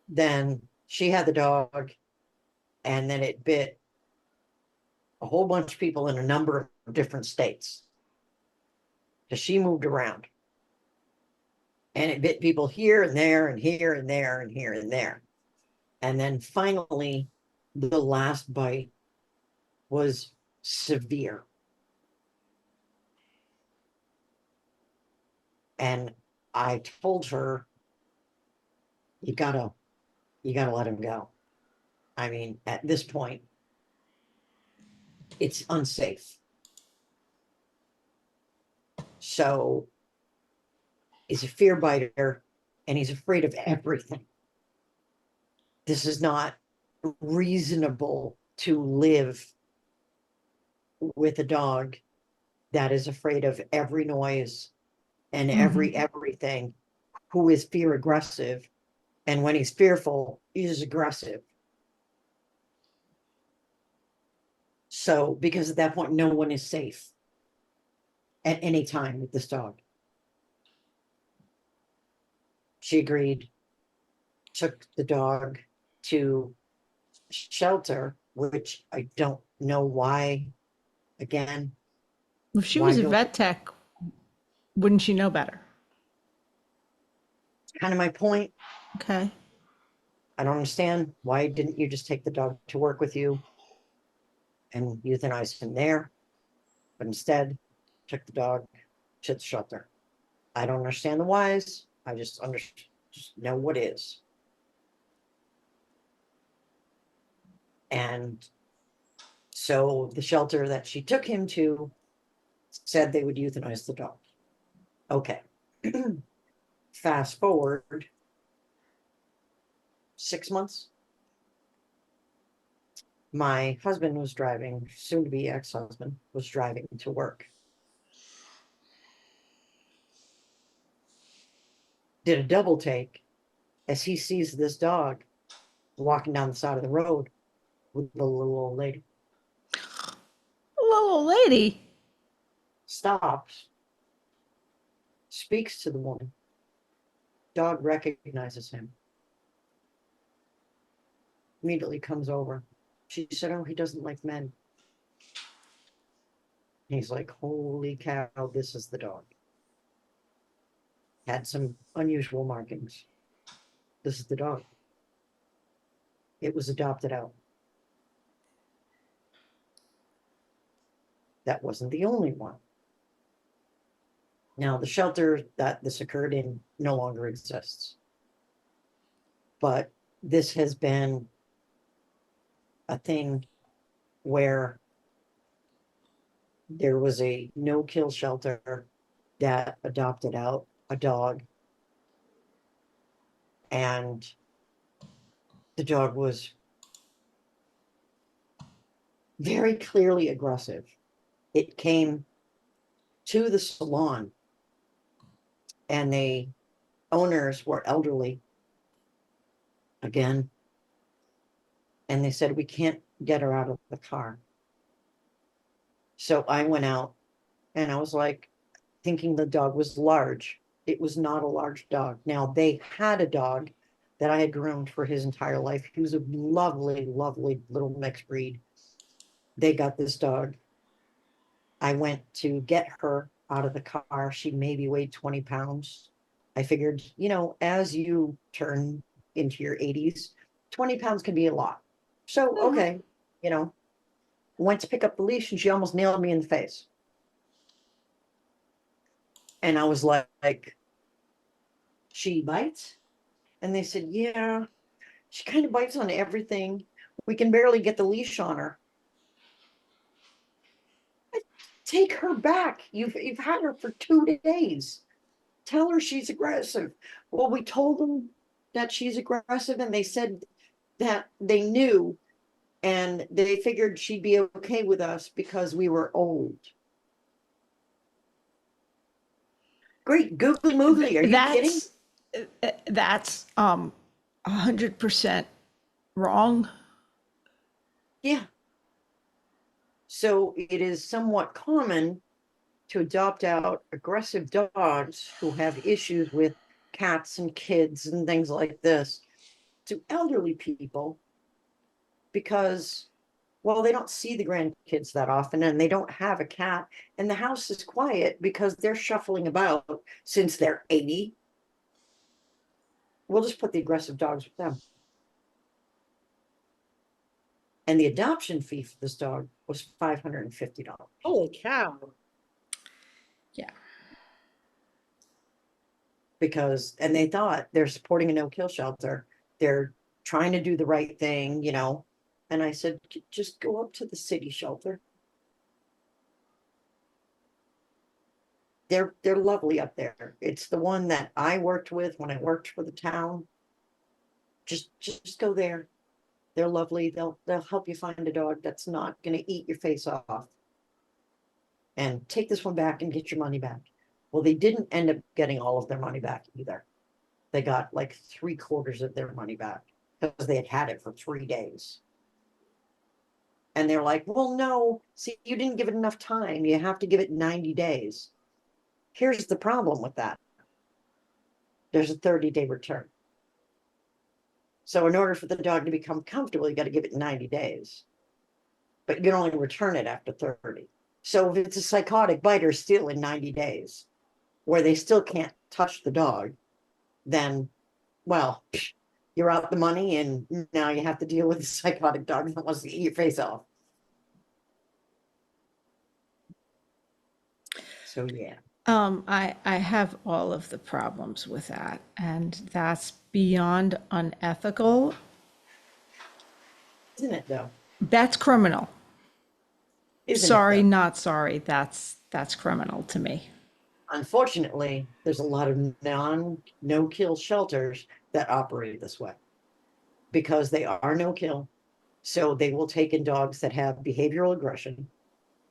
then she had the dog, and then it bit a whole bunch of people in a number of different states. Because she moved around. And it bit people here and there and here and there and here and there. And then finally, the last bite was severe. And I told her, you gotta let him go. I mean, at this point, it's unsafe. So he's a fear biter and he's afraid of everything. This is not reasonable to live with a dog that is afraid of every noise and everything, who is fear aggressive. And when he's fearful, he's aggressive. So, because at that point, no one is safe at any time with this dog. She agreed, took the dog to shelter, which I don't know why. Again, If she why was a go? vet tech, wouldn't she know better? Kind of my point. Okay. I don't understand. Why didn't you just take the dog to work with you and euthanize him there? But instead, took the dog to the shelter. I don't understand the whys. I just know what is. And so the shelter that she took him to said they would euthanize the dog. Okay. Fast forward 6 months. My husband was driving, soon to be ex-husband, was driving to work. Did a double take as he sees this dog walking down the side of the road with the little old lady. Little lady. Stops, speaks to the woman. Dog recognizes him. Immediately comes over. She said, "Oh, he doesn't like men." He's like, "Holy cow, this is the dog." Had some unusual markings. This is the dog. It was adopted out. That wasn't the only one. Now, the shelter that this occurred in no longer exists. But this has been a thing where there was a no-kill shelter that adopted out a dog. And the dog was very clearly aggressive. It came to the salon, and the owners were elderly again. And they said, "We can't get her out of the car." So I went out, and I was like, thinking the dog was large. It was not a large dog. Now, they had a dog that I had groomed for his entire life. He was a lovely, lovely little mixed breed. They got this dog. I went to get her out of the car. She maybe weighed 20 pounds. I figured, as you turn into your 80s, 20 pounds can be a lot. So, okay, went to pick up the leash, and she almost nailed me in the face. And I was like, "She bites?" And they said, "Yeah, she kind of bites on everything. We can barely get the leash on her." Take her back. You've had her for 2 days. Tell her she's aggressive. Well, we told them that she's aggressive, and they said that they knew, and they figured she'd be okay with us because we were old. Great googly moogly. Are you kidding? That's 100% wrong. Yeah. So it is somewhat common to adopt out aggressive dogs who have issues with cats and kids and things like this to elderly people because, well, they don't see the grandkids that often, and they don't have a cat, and the house is quiet because they're shuffling about since they're 80. We'll just put the aggressive dogs with them. And the adoption fee for this dog was $550. Holy cow. Yeah. And they thought they're supporting a no-kill shelter. They're trying to do the right thing, And I said, "Just go up to the city shelter. They're lovely up there. It's the one that I worked with when I worked for the town. Just go there. They're lovely. They'll help you find a dog that's not going to eat your face off. And take this one back and get your money back." Well, they didn't end up getting all of their money back either. They got like 3/4 of their money back because they had had it for 3 days. And they're like, "Well, no, see, you didn't give it enough time. You have to give it 90 days. Here's the problem with that. There's a 30-day return. So in order for the dog to become comfortable, you got to give it 90 days. But you can only return it after 30. So if it's a psychotic biter still in 90 days, where they still can't touch the dog, then, well, you're out the money, and now you have to deal with a psychotic dog that wants to eat your face off. So, yeah. I have all of the problems with that, and that's beyond unethical. Isn't it, though? That's criminal. Isn't it, Sorry, though? not sorry. That's criminal to me. Unfortunately, there's a lot of no-kill shelters that operate this way because they are no-kill. So they will take in dogs that have behavioral aggression,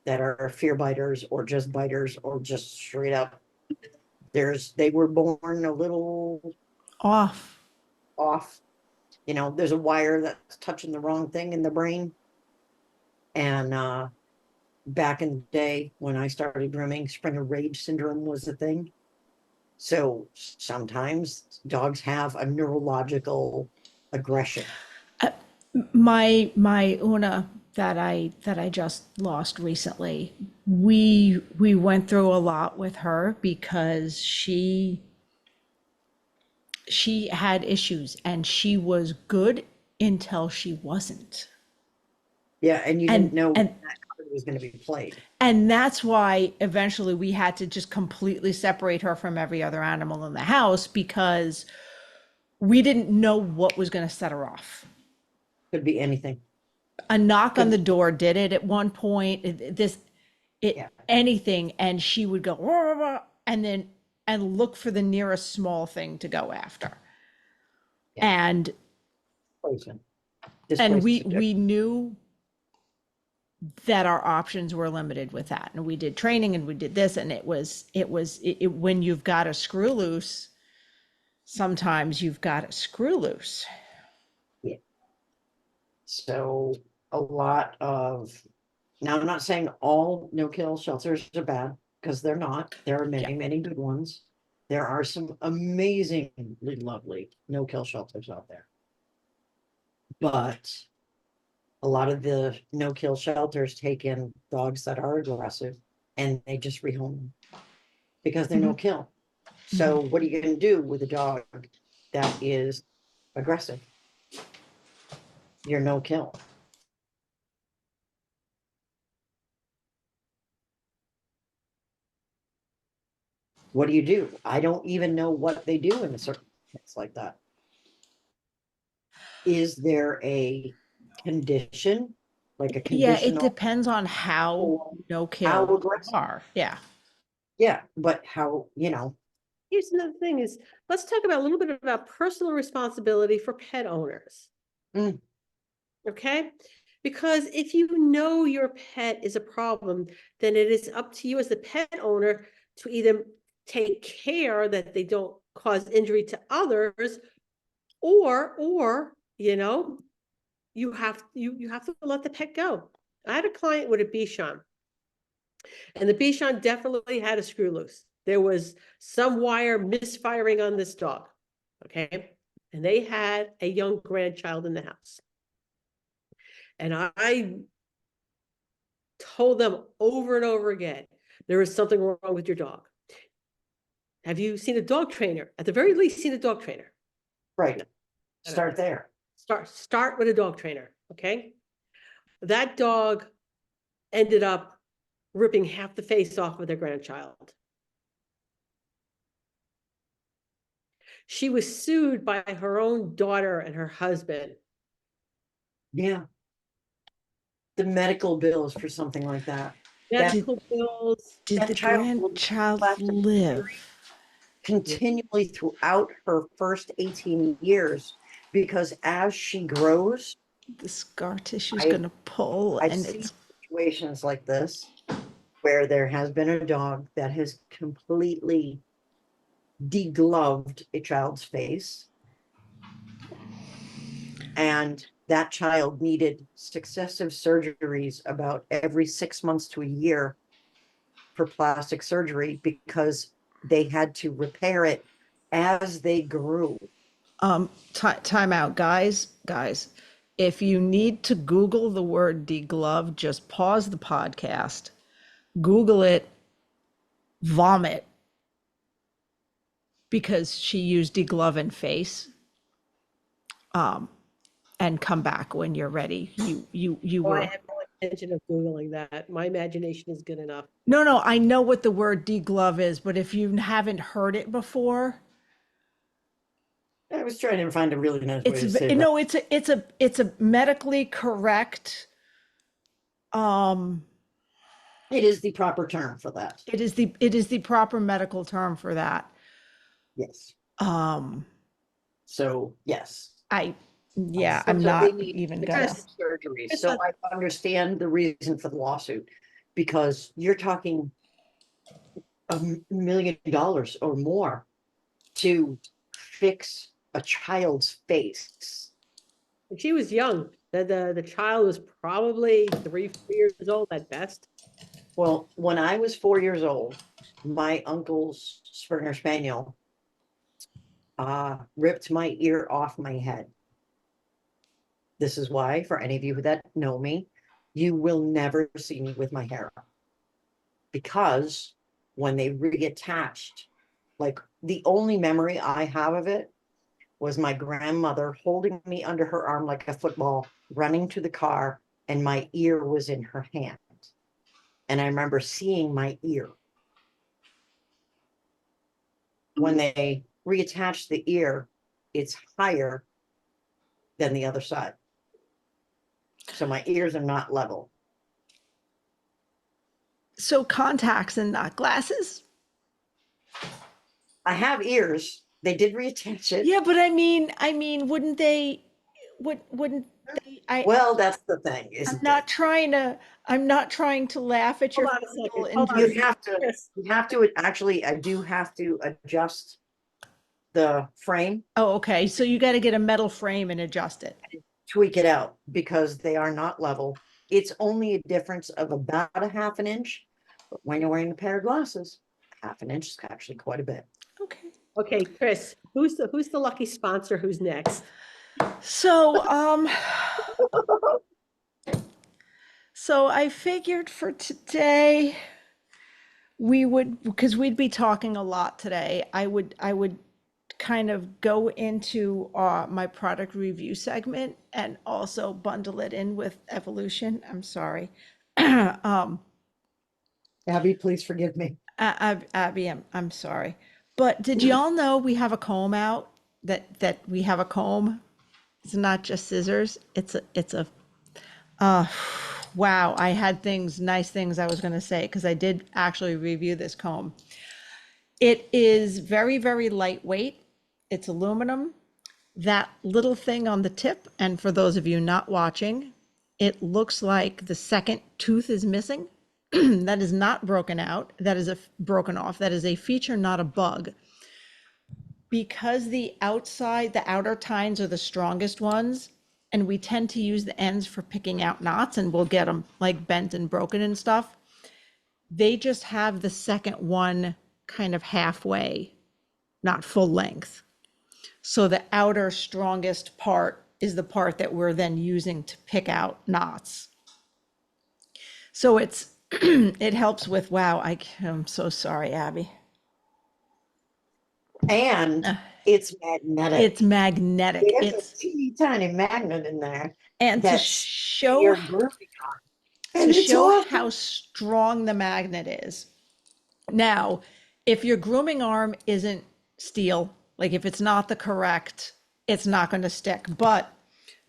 that are fear biters or just straight up. They were born a little Off. off. You know, there's a wire that's touching the wrong thing in the brain. And back in the day when I started grooming, Springer rage syndrome was a thing. So sometimes dogs have a neurological aggression. My Una that I just lost recently, we went through a lot with her because she had issues and she was good until she wasn't. Yeah, and you And didn't know and that card was going to be played. and that's why eventually we had to just completely separate her from every other animal in the house because we didn't know what was going to set her off. Could be anything. A knock on Could the door did it at one point. Yeah. Anything, and she would go "Wah, wah, wah," and look for the nearest small thing to go after. Yeah. And poison. we knew that our options were limited with that, and we did training and we did this, and when you've got a screw loose, sometimes you've got a screw loose. So a lot of, now I'm not saying all no-kill shelters are bad, because they're not. There are many, many good ones. There are some amazingly lovely no-kill shelters out there. But a lot of the no-kill shelters take in dogs that are aggressive and they just rehome them because they're no-kill. So what are you going to do with a dog that is aggressive? You're no-kill. What do you do? I don't even know what they do in a circumstance like that. Is there a condition, like a Yeah, it conditional? depends on how Or no how kill aggressive? are. Yeah. Yeah, but how, you know, Here's another thing is, let's talk about a little bit about personal responsibility for pet owners. Mm. Okay? Because if you know your pet is a problem, then it is up to you as the pet owner to either take care that they don't cause injury to others, or you have to let the pet go. I had a client with a Bichon, and the Bichon definitely had a screw loose. There was some wire misfiring on this dog. Okay. And they had a young grandchild in the house. And I told them over and over again, there is something wrong with your dog. Have you seen a dog trainer? At the very least, seen a dog trainer. right. Start there. Start with a dog trainer. Okay. That dog ended up ripping half the face off of their grandchild. She was sued by her own daughter and her husband. Yeah. The medical bills for something like that. Medical bills. Did That the child will grandchild last live? continually throughout her first 18 years, because as she grows, The scar tissue's I- gonna pull I and see it's situations like this where there has been a dog that has completely degloved a child's face. And that child needed successive surgeries about every 6 months to a year for plastic surgery because they had to repair it as they grew. time out, guys. If you need to Google the word deglove, just pause the podcast, Google it, vomit, because she used deglove and face. And come back when you're ready. You Oh, I were have no intention of Googling that. My imagination is good enough. no. I know what the word deglove is, but if you haven't heard it before, I was trying to find a really nice way it's to say that. no, it's a medically correct. It is the proper term for that. It is the proper medical term for that. Yes. Um, So, yes. yeah, So I'm they not need even gonna. successive surgeries. It's So a- I understand the reason for the lawsuit, because you're talking $1 million or more to fix a child's face. And she was young. The child was probably 3, 4 years old at best. Well, when I was 4 years old, my uncle's Springer Spaniel ripped my ear off my head. This is why, for any of you that know me, you will never see me with my hair up. Because when they reattached, like the only memory I have of it was my grandmother holding me under her arm like a football, running to the car, and my ear was in her hand. And I remember seeing my ear. When they reattach the ear, it's higher than the other side. So my ears are not level. So contacts and not glasses? I have ears. They did reattach it. Yeah, but I mean, wouldn't they, wouldn't they, Well, that's the thing, I'm isn't not it? trying to, I'm not trying to laugh at your Hold on a second, physical hold on. injury. Chris, You have to, actually, I do have to adjust the frame, Oh, okay, so you got to get a metal frame and adjust it. tweak it out because they are not level. It's only a difference of about a half an inch. But when you're wearing a pair of glasses, half an inch is actually quite a bit. Okay. okay, Chris, who's the lucky sponsor? Who's next? So, so I figured for today, we would, because we'd be talking a lot today, I would kind of go into my product review segment and also bundle it in with evolution. I'm sorry. Abby, please forgive me. Abby, I'm sorry. But did y'all know we have a comb out? That we have a comb? It's not just scissors. It's a wow, I had nice things I was going to say because I did actually review this comb. It is very, very lightweight. It's aluminum. That little thing on the tip, and for those of you not watching, it looks like the second tooth is missing. That is not broken out. That is broken off. That is a feature, not a bug. Because the outer tines are the strongest ones, and we tend to use the ends for picking out knots, and we'll get them like bent and broken and stuff. They just have the second one kind of halfway, not full length. So the outer strongest part is the part that we're then using to pick out knots. So it's it helps with, wow, I'm so sorry, Abby. And it's magnetic. It's magnetic. There's It's a teeny tiny magnet in there. and to That's show your grooving on. to And it's show awesome. how strong the magnet is. Now, if your grooming arm isn't steel, like if it's not the correct, it's not going to stick. But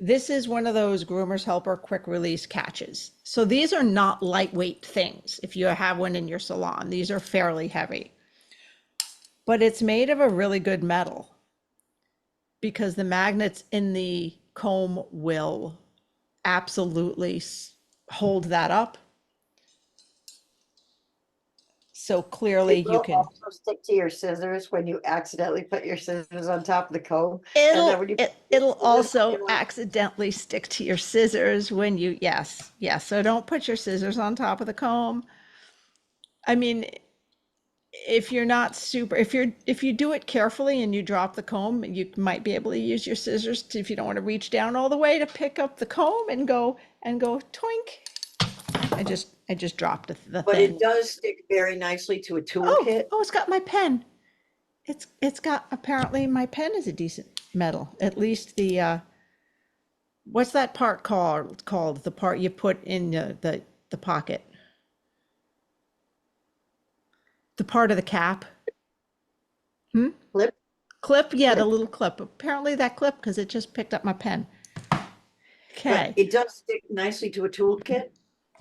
this is one of those Groomers Helper quick release catches. So these are not lightweight things. If you have one in your salon, these are fairly heavy. But it's made of a really good metal because the magnets in the comb will absolutely hold that up. So clearly It you will can, also stick to your scissors when you accidentally put your scissors on top of the comb. And then when you it'll also you're like, accidentally stick to your scissors when you, yes. So don't put your scissors on top of the comb. I mean, if you're not super, if you do it carefully and you drop the comb, you might be able to use your scissors to, if you don't want to reach down all the way, to pick up the comb and go toink. I just dropped the But thing. it does stick very nicely to a toolkit. Oh, it's got my pen. It's got, apparently my pen is a decent metal. At least the what's that part called? The part you put in the pocket. The part of the cap. Clip. Clip, yeah, the Clip. little clip. Apparently that clip, because it just picked up my pen. Okay. But it does stick nicely to a toolkit.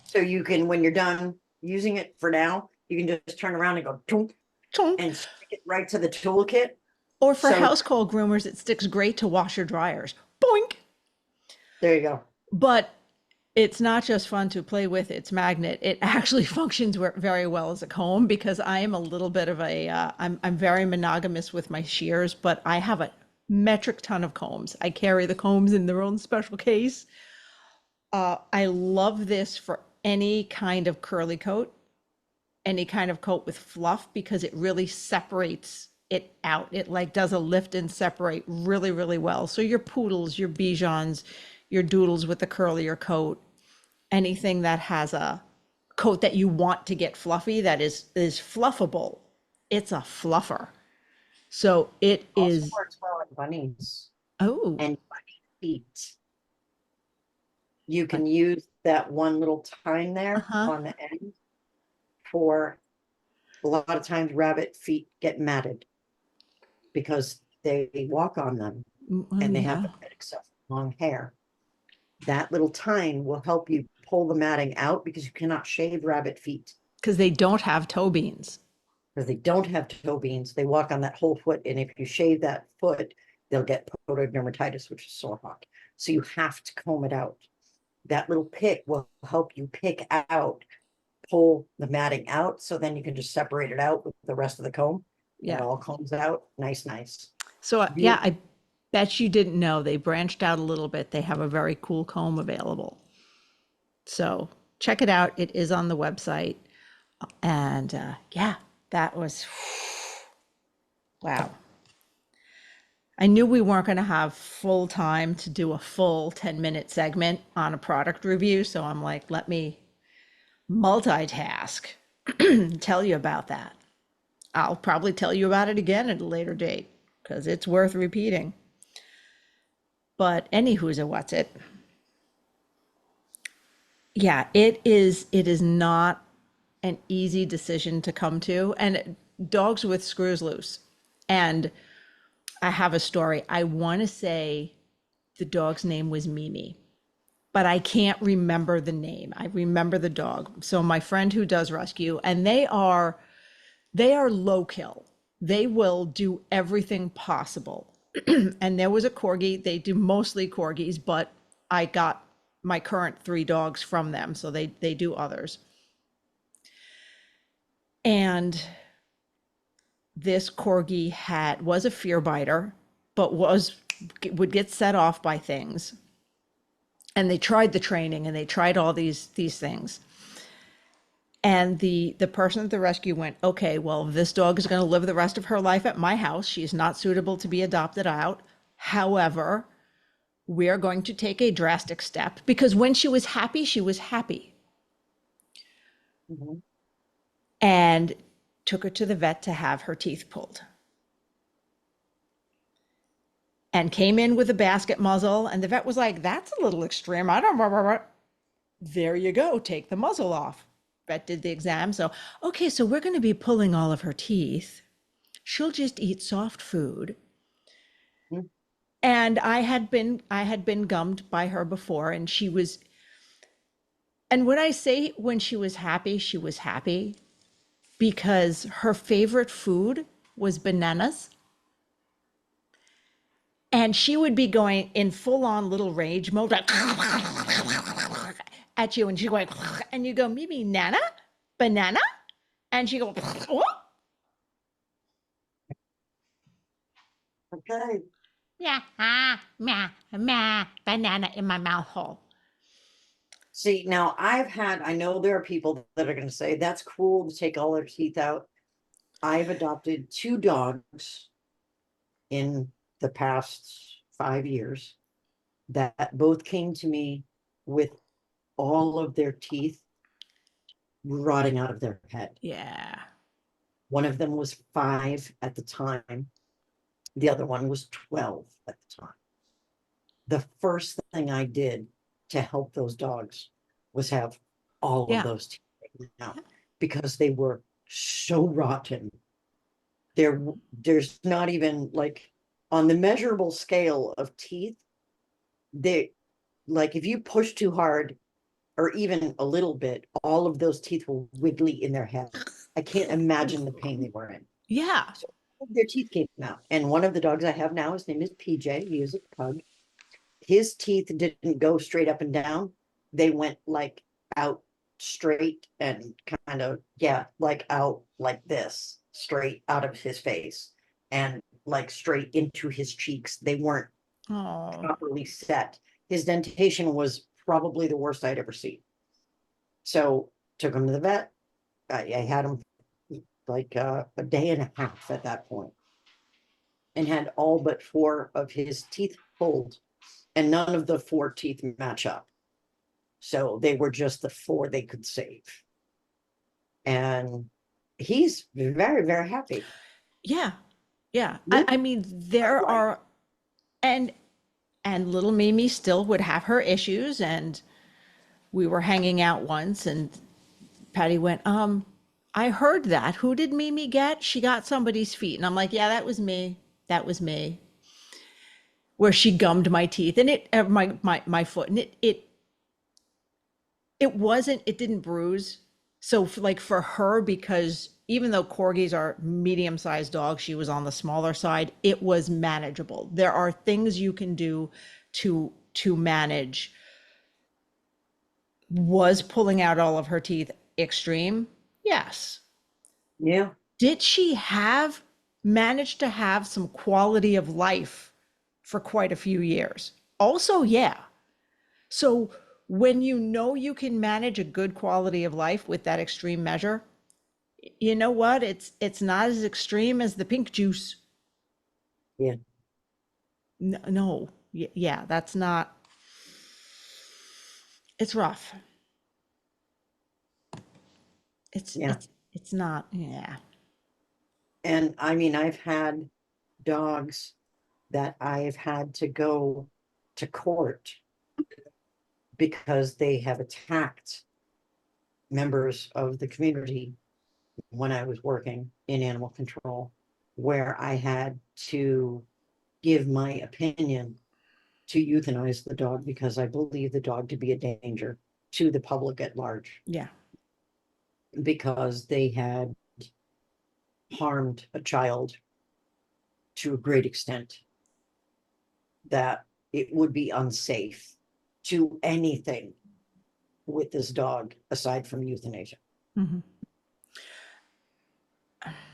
So you can, when you're done using it for now, you can just turn around and go toonk, Chonk. and stick it right to the toolkit. Or for so- household groomers, it sticks great to washer dryers. Boink. There you go. But it's not just fun to play with its magnet. It actually functions very well as a comb because I am a little bit of a, I'm very monogamous with my shears, but I have metric ton of combs. I carry the combs in their own special case. I love this for any kind of curly coat, any kind of coat with fluff, because it really separates it out. It like does a lift and separate really, really well. So your poodles, your Bijans, your doodles with the curlier coat, anything that has a coat that you want to get fluffy, that is fluffable, it's a fluffer. So it Also is. works well on bunnies Oh, and bunny feet. You can use that one little tine there Uh-huh. on the end for a lot of times rabbit feet get matted because they walk on them and they have yeah, excessive long hair. That little tine will help you pull the matting out because you cannot shave rabbit feet because they don't have toe beans. because they don't have toe beans. They walk on that whole foot, and if you shave that foot, they'll get pododermatitis, which is sore hot. So you have to comb it out. That little pick will help you pick out, pull the matting out, so then you can just separate it out with the rest of the comb. And it Yeah. all comes out nice, nice. So yeah, Beautiful. I bet you didn't know they branched out a little bit. They have a very cool comb available. So check it out. It is on the website. And yeah, that was wow. I knew we weren't going to have full time to do a full 10-minute segment on a product review. So I'm like, let me multitask, tell you about that. I'll probably tell you about it again at a later date because it's worth repeating. But anywho's a what's it? Yeah, it is not an easy decision to come to. And dogs with screws loose. And I have a story. I want to say the dog's name was Mimi, but I can't remember the name. I remember the dog. So my friend who does rescue, and they are low kill. They will do everything possible. And there was a corgi. They do mostly corgis, but I got my current 3 dogs from them, so they do others. And this corgi was a fear biter, but would get set off by things. And they tried the training and they tried all these things. And the person at the rescue went, okay, well, this dog is going to live the rest of her life at my house. She's not suitable to be adopted out. However, we are going to take a drastic step, because when she was happy, she was happy. Mhm. And took her to the vet to have her teeth pulled. And came in with a basket muzzle. And the vet was like, that's a little extreme. I don't. There you go. Take the muzzle off. Vet did the exam. So, okay, so we're going to be pulling all of her teeth. She'll just eat soft food. Mhm. And I had been gummed by her before, and and when I say when she was happy because her favorite food was bananas. And she would be going in full on little rage mode, like at you, and she's going, and you go, maybe Nana, banana, and she go, what? Okay. Yeah, banana in my mouth hole. See, now I know there are people that are going to say that's cool to take all their teeth out. I've adopted 2 dogs in the past 5 years that both came to me with all of their teeth rotting out of their head. Yeah. One of them was 5 at the time. The other one was 12 at the time. The first thing I did to help those dogs was have all Yeah. of those teeth taken out because they were so rotten. There's not even like on the measurable scale of teeth, they like if you push too hard or even a little bit, all of those teeth will wiggly in their head. I can't imagine the pain they were in. Yeah. So their teeth came out. And one of the dogs I have now, his name is PJ. He is a pug. His teeth didn't go straight up and down. They went like out straight and kind of, yeah, like out like this, straight out of his face. And like straight into his cheeks. They weren't Oh, properly set. His dentation was probably the worst I'd ever seen. So took him to the vet. I had him like a day and a half at that point, and had all but 4 of his teeth pulled, and none of the 4 teeth match up. So they were just the 4 they could save. And he's very, very happy. yeah. Yeah. Yeah. I mean, there Right. are, and little Mimi still would have her issues, and we were hanging out once and Patty went, I heard that. Who did Mimi get? She got somebody's feet. And I'm like, yeah, that was me. That was me. Where she gummed my teeth and my foot, and it didn't bruise. So like for her, because even though corgis are medium-sized dogs, she was on the smaller side, it was manageable. There are things you can do to manage. Was pulling out all of her teeth extreme? Yes. Yeah. Did she have managed to have some quality of life for quite a few years? Also, yeah. So when you know you can manage a good quality of life with that extreme measure, you know what? It's not as extreme as the pink juice. Yeah. No. Yeah, that's not. It's rough. Yeah. It's not. Yeah. And I mean, I've had dogs that I've had to go to court because they have attacked members of the community when I was working in animal control, where I had to give my opinion to euthanize the dog because I believe the dog to be a danger to the public at large, Yeah. because they had harmed a child to a great extent that it would be unsafe to anything with this dog aside from euthanasia. Mhm.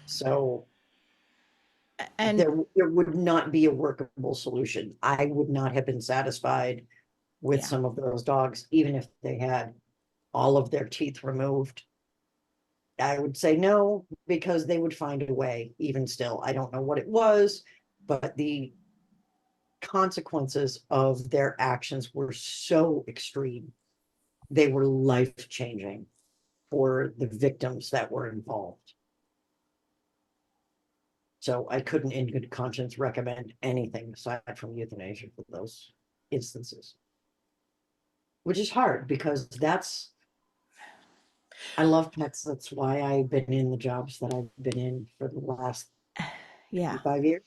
So And there would not be a workable solution. I would not have been satisfied with Yeah. some of those dogs, even if they had all of their teeth removed. I would say no, because they would find a way, even still. I don't know what it was, but the consequences of their actions were so extreme. They were life-changing for the victims that were involved. So I couldn't in good conscience recommend anything aside from euthanasia for those instances. Which is hard because I love pets. That's why I've been in the jobs that I've been in for the last yeah. 5 years.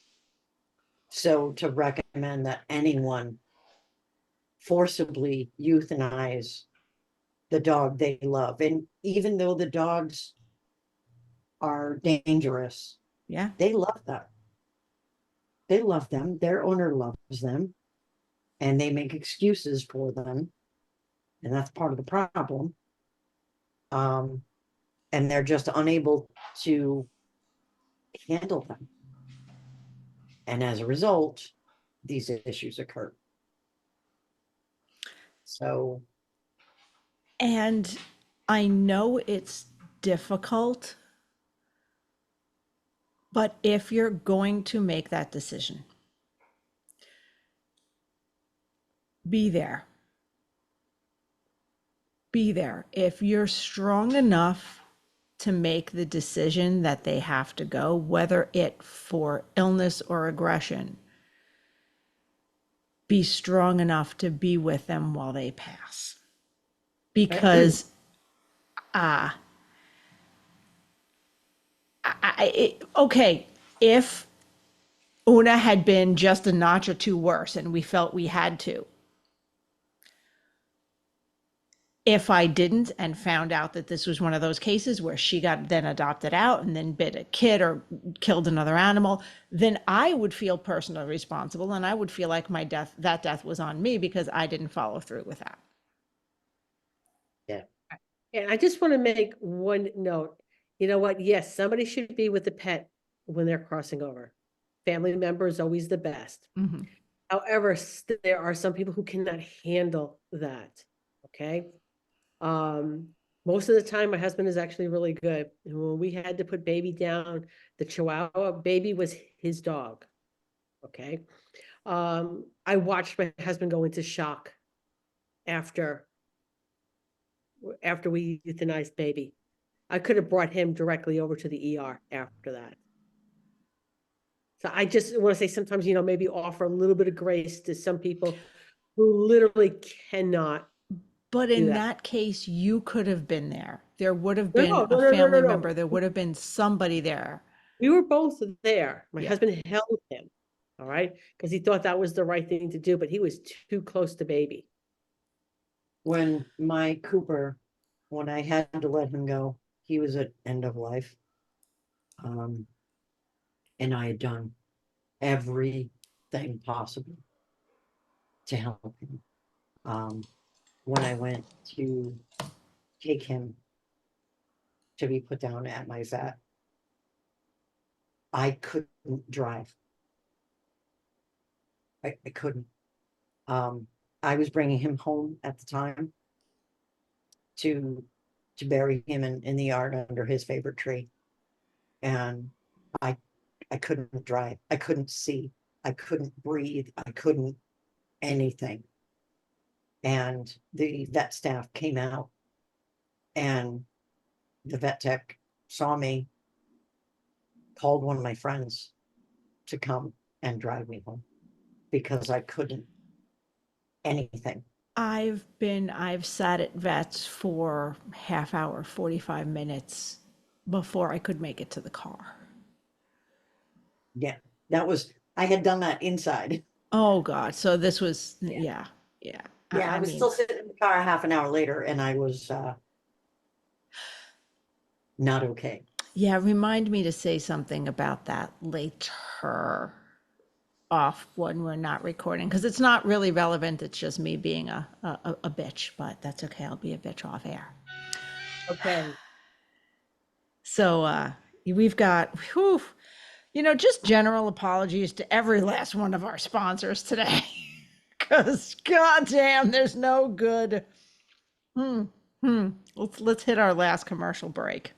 So to recommend that anyone forcibly euthanize the dog they love, and even though the dogs are dangerous, Yeah. they love them. They love them. Their owner loves them, and they make excuses for them, and that's part of the problem. And they're just unable to handle them. And as a result, these issues occur. So, And I know it's difficult, but if you're going to make that decision, be there. Be there. If you're strong enough to make the decision that they have to go, whether it for illness or aggression, be strong enough to be with them while they pass. Because okay, if Una had been just a notch or two worse and we felt we had to, if I didn't and found out that this was one of those cases where she got then adopted out and then bit a kid or killed another animal, then I would feel personally responsible and I would feel like that death was on me because I didn't follow through with that. yeah. And I just want to make one note. You know what? Yes, somebody should be with the pet when they're crossing over. family member is always the best. Mhm. However, there are some people who cannot handle that, okay? Most of the time, my husband is actually really good. And when we had to put baby down, the Chihuahua, baby was his dog, okay? I watched my husband go into shock after we euthanized baby. I could have brought him directly over to the ER after that. So I just want to say sometimes, maybe offer a little bit of grace to some people who literally cannot But do in that. that case, you could have been there. There would have No, been no, a no, no, no, family no. member. There would have been somebody there. We were both there. My Yeah. husband held him, all right, because he thought that was the right thing to do, but he was too close to baby. When my Cooper, when I had to let him go, he was at end of life. And I had done everything possible to help him. When I went to take him to be put down at my vet, I couldn't drive. I couldn't. I was bringing him home at the time to bury him in the yard under his favorite tree. And I couldn't drive. I couldn't see. I couldn't breathe. I couldn't anything. And the vet staff came out, and the vet tech saw me, called one of my friends to come and drive me home because I couldn't anything. I've sat at vets for half hour, 45 minutes before I could make it to the car. Yeah, I had done that inside. Oh God. So this was, Yeah. yeah. Yeah, I was mean, still sitting in the car half an hour later, and I was not okay. yeah, remind me to say something about that later off when we're not recording, because it's not really relevant. It's just me being a bitch, but that's okay. I'll be a bitch off air. Okay. So we've got, whew, just general apologies to every last one of our sponsors today. Because goddamn, there's no good. Let's hit our last commercial break.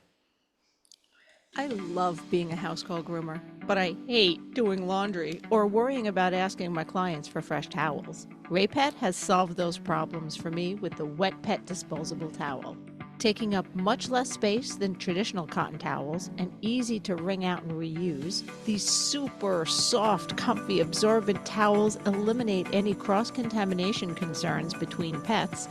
I love being a house call groomer, but I hate doing laundry or worrying about asking my clients for fresh towels. Raypet has solved those problems for me with the Wet Pet disposable towel. Taking up much less space than traditional cotton towels and easy to wring out and reuse, these super soft, comfy, absorbent towels eliminate any cross-contamination concerns between pets.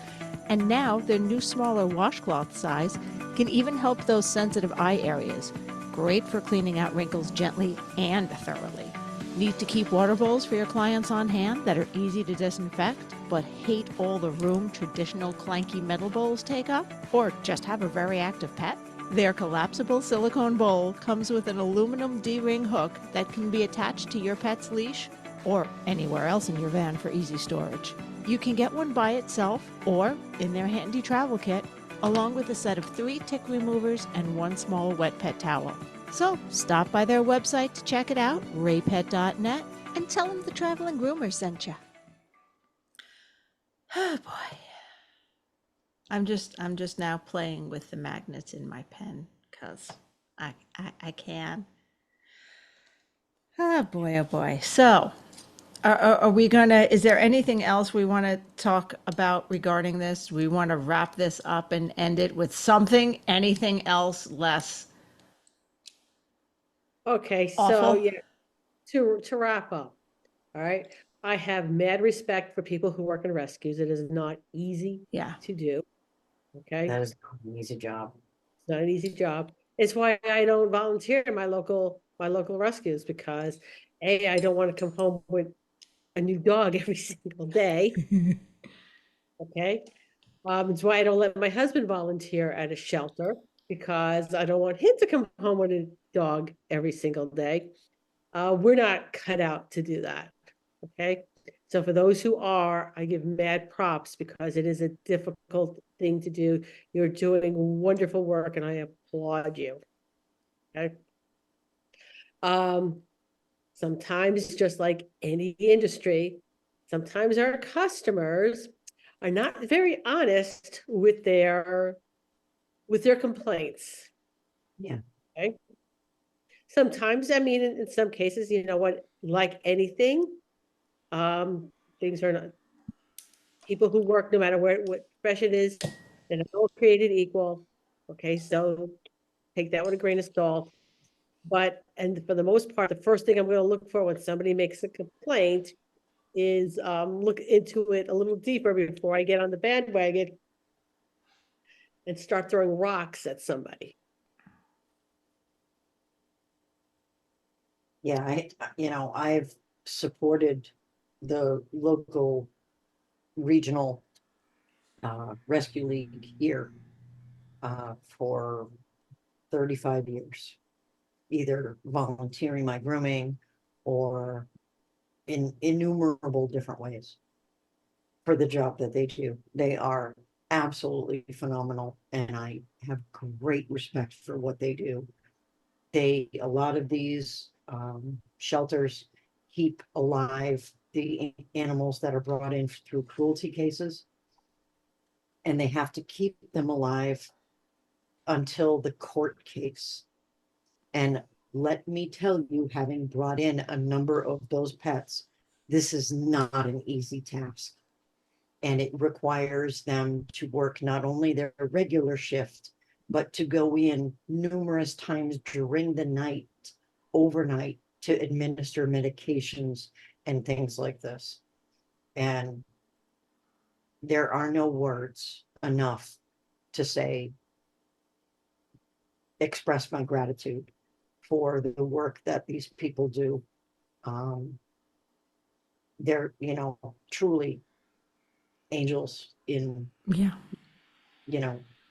And now their new smaller washcloth size can even help those sensitive eye areas. Great for cleaning out wrinkles gently and thoroughly. Need to keep water bowls for your clients on hand that are easy to disinfect, but hate all the room traditional clanky metal bowls take up? Or just have a very active pet? Their collapsible silicone bowl comes with an aluminum D-ring hook that can be attached to your pet's leash or anywhere else in your van for easy storage. You can get one by itself or in their handy travel kit, along with a set of 3 tick removers and 1 small wet pet towel. So stop by their website to check it out, raypet.net, and tell them the Traveling Groomer sent you. Oh boy. I'm just now playing with the magnets in my pen because I can. Oh boy. So are we gonna, is there anything else we want to talk about regarding this? We want to wrap this up and end it with something, anything else less Okay, so awful? yeah, to wrap up, all right. I have mad respect for people who work in rescues. It is not easy Yeah. to do. Okay, That is an easy job. it's not an easy job. It's why I don't volunteer in my local rescues, because I don't want to come home with a new dog every single day. Okay. It's why I don't let my husband volunteer at a shelter, because I don't want him to come home with a dog every single day. We're not cut out to do that. Okay. So for those who are, I give mad props, because it is a difficult thing to do. You're doing wonderful work, and I applaud you. Okay. Sometimes, just like any industry, sometimes our customers are not very honest with their complaints. Yeah. Okay. Sometimes, I mean, in some cases, you know what, like anything, things are not, people who work, no matter what profession is, they're not all created equal. Okay, so take that with a grain of salt. But, and for the most part, the first thing I'm gonna look for when somebody makes a complaint is, look into it a little deeper before I get on the bandwagon and start throwing rocks at somebody. Yeah, I've supported the local regional rescue league here for 35 years, either volunteering my grooming or in innumerable different ways for the job that they do. They are absolutely phenomenal, and I have great respect for what they do. A lot of these shelters keep alive the animals that are brought in through cruelty cases, and they have to keep them alive until the court case. And let me tell you, having brought in a number of those pets, this is not an easy task. And it requires them to work not only their regular shift, but to go in numerous times during the night, overnight, to administer medications and things like this. And there are no words enough to say, express my gratitude for the work that these people do. They're, truly angels in, Yeah.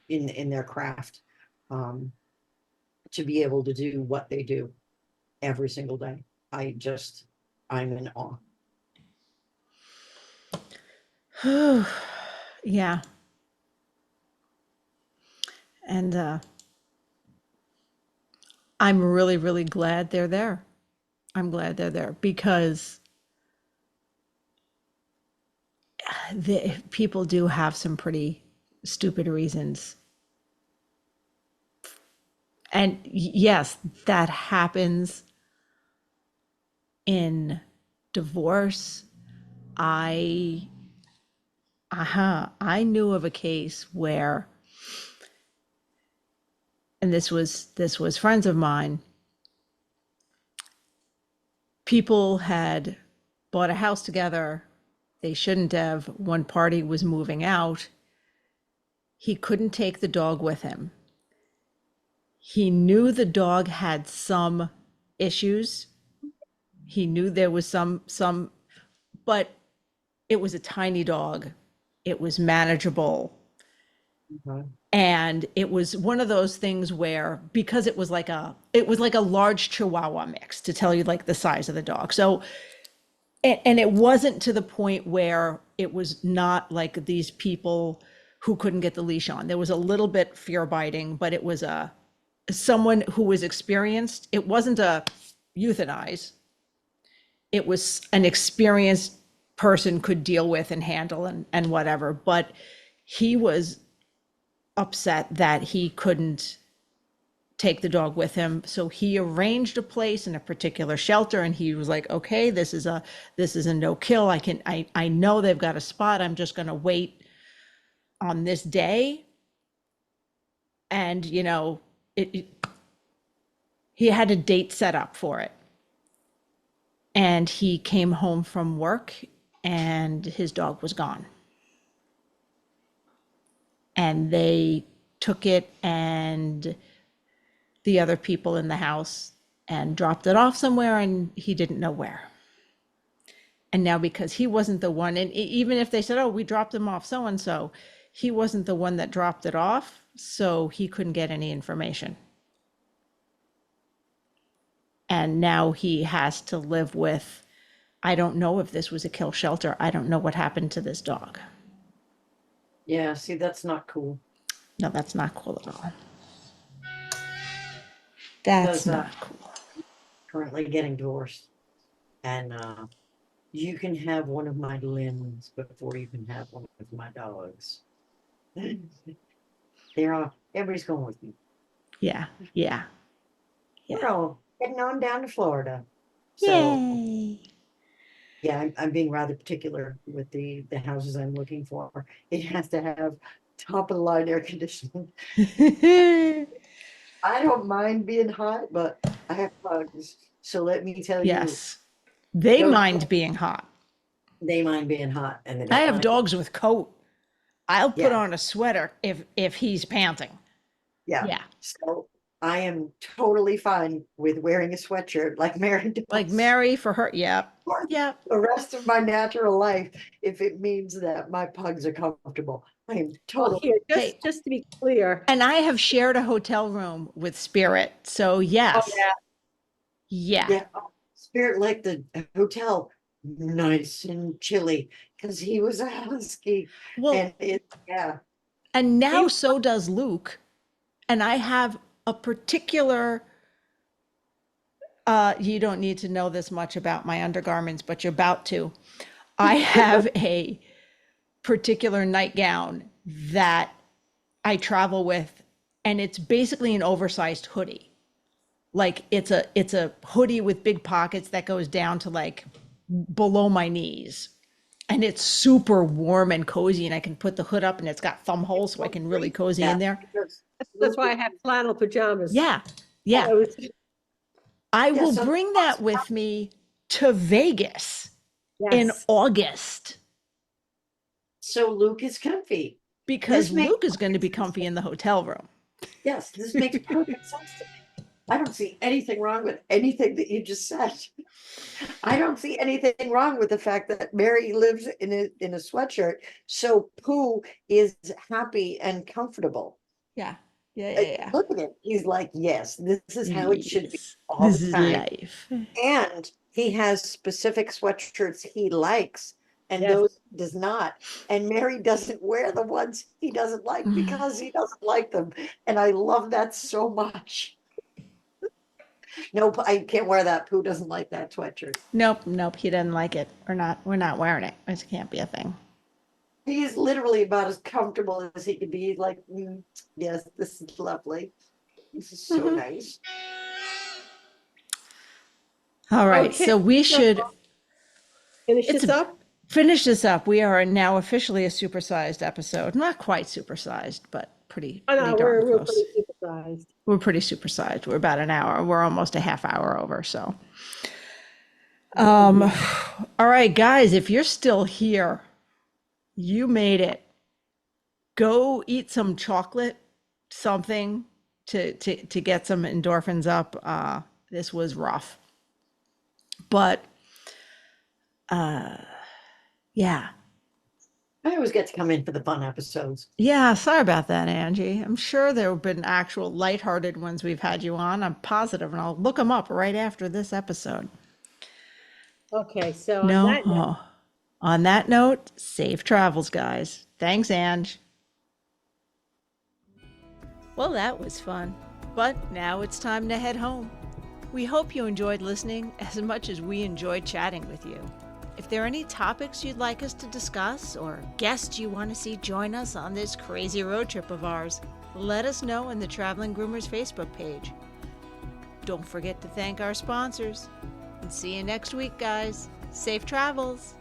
in their craft, to be able to do what they do every single day. I'm in awe. Yeah. And I'm really, really glad they're there. I'm glad they're there because people do have some pretty stupid reasons. And yes, that happens in divorce. I knew of a case where, and this was friends of mine. People had bought a house together. They shouldn't have. One party was moving out. He couldn't take the dog with him. He knew the dog had some issues. He knew there was some, but it was a tiny dog. It was manageable. Mhm. And it was one of those things where, because it was like a large Chihuahua mix, to tell you like the size of the dog. So, and it wasn't to the point where it was not like these people who couldn't get the leash on. There was a little bit fear biting, but it was someone who was experienced. It wasn't a euthanize. It was an experienced person could deal with and handle and whatever. But he was upset that he couldn't take the dog with him. So he arranged a place in a particular shelter, and he was like, okay, this is a no kill. I know they've got a spot. I'm just going to wait on this day. And, he had a date set up for it. And he came home from work and his dog was gone. And they took it and the other people in the house and dropped it off somewhere, and he didn't know where. And now, because he wasn't the one, and even if they said, oh, we dropped him off so and so, he wasn't the one that dropped it off, so he couldn't get any information. And now he has to live with, I don't know if this was a kill shelter. I don't know what happened to this dog. Yeah, see, that's not cool. No, that's not cool at all. That's Because, not cool. currently getting divorced. And you can have one of my limbs before you can have one of my dogs. Everybody's going with me. Yeah. Yeah. We're all heading on down to Florida. So Yay. yeah, I'm being rather particular with the houses I'm looking for. It has to have top of the line air conditioning. I don't mind being hot, but I have bugs. So let me tell you, Yes. They those mind being hot. they mind being hot, and they I don't have mind. dogs with coat. I'll put Yeah. on a sweater if he's panting. Yeah. Yeah. So I am totally fine with wearing a sweatshirt like Mary does. Like Mary for her. Yep. For Yep. the rest of my natural life, if it means that my pugs are comfortable. I am Well, totally. here, Hey. just to be clear. And I have shared a hotel room with Spirit. So yes. yeah. Yeah. Yeah, Spirit liked the hotel nice and chilly because he was a husky. Well, And yeah. and now so does Luke. And I have a particular, you don't need to know this much about my undergarments, but you're about to. I have a particular nightgown that I travel with, and it's basically an oversized hoodie. Like it's a hoodie with big pockets that goes down to like below my knees. And it's super warm and cozy, and I can put the hood up and it's got thumb holes so I can really cozy in there. That's why I have flannel pajamas. Yeah. Yeah. I Yeah, will so- bring that with me to Vegas in Yes. August So Luke is comfy. because This makes Luke is going to be comfy in the hotel room. Yes, this makes perfect sense to me. I don't see anything wrong with anything that you just said. I don't see anything wrong with the fact that Mary lives in a sweatshirt, so Pooh is happy and comfortable. Yeah. Yeah. Look at it. He's like, yes, this is how it should be Yes. all This the is time. life. And he has specific sweatshirts he likes, and Yes. those he does not. And Mary doesn't wear the ones he doesn't like because he doesn't like them. And I love that so much. Nope, I can't wear that. Pooh doesn't like that sweatshirt. Nope. He doesn't like it. We're not wearing it. It can't be a thing. He is literally about as comfortable as he can be. He's like, yes, this is lovely. This is so nice. All right. Okay. So we should Finish It's this a- up. finish this up. We are now officially a supersized episode. Not quite supersized, but pretty Oh, no, darn we're close. pretty supersized. We're pretty supersized. We're about an hour. We're almost a half hour over. So, all right, guys, if you're still here, you made it. Go eat some chocolate, something to get some endorphins up. This was rough, but yeah. I always get to come in for the fun episodes. Yeah, sorry about that, Angie. I'm sure there have been actual lighthearted ones we've had you on. I'm positive, and I'll look them up right after this episode. Okay, so No, on that note, on that note, safe travels, guys. Thanks, Ange. Well, that was fun, but now it's time to head home. We hope you enjoyed listening as much as we enjoyed chatting with you. If there are any topics you'd like us to discuss or guests you want to see join us on this crazy road trip of ours, let us know in the Traveling Groomers Facebook page. Don't forget to thank our sponsors. And see you next week, guys. Safe travels.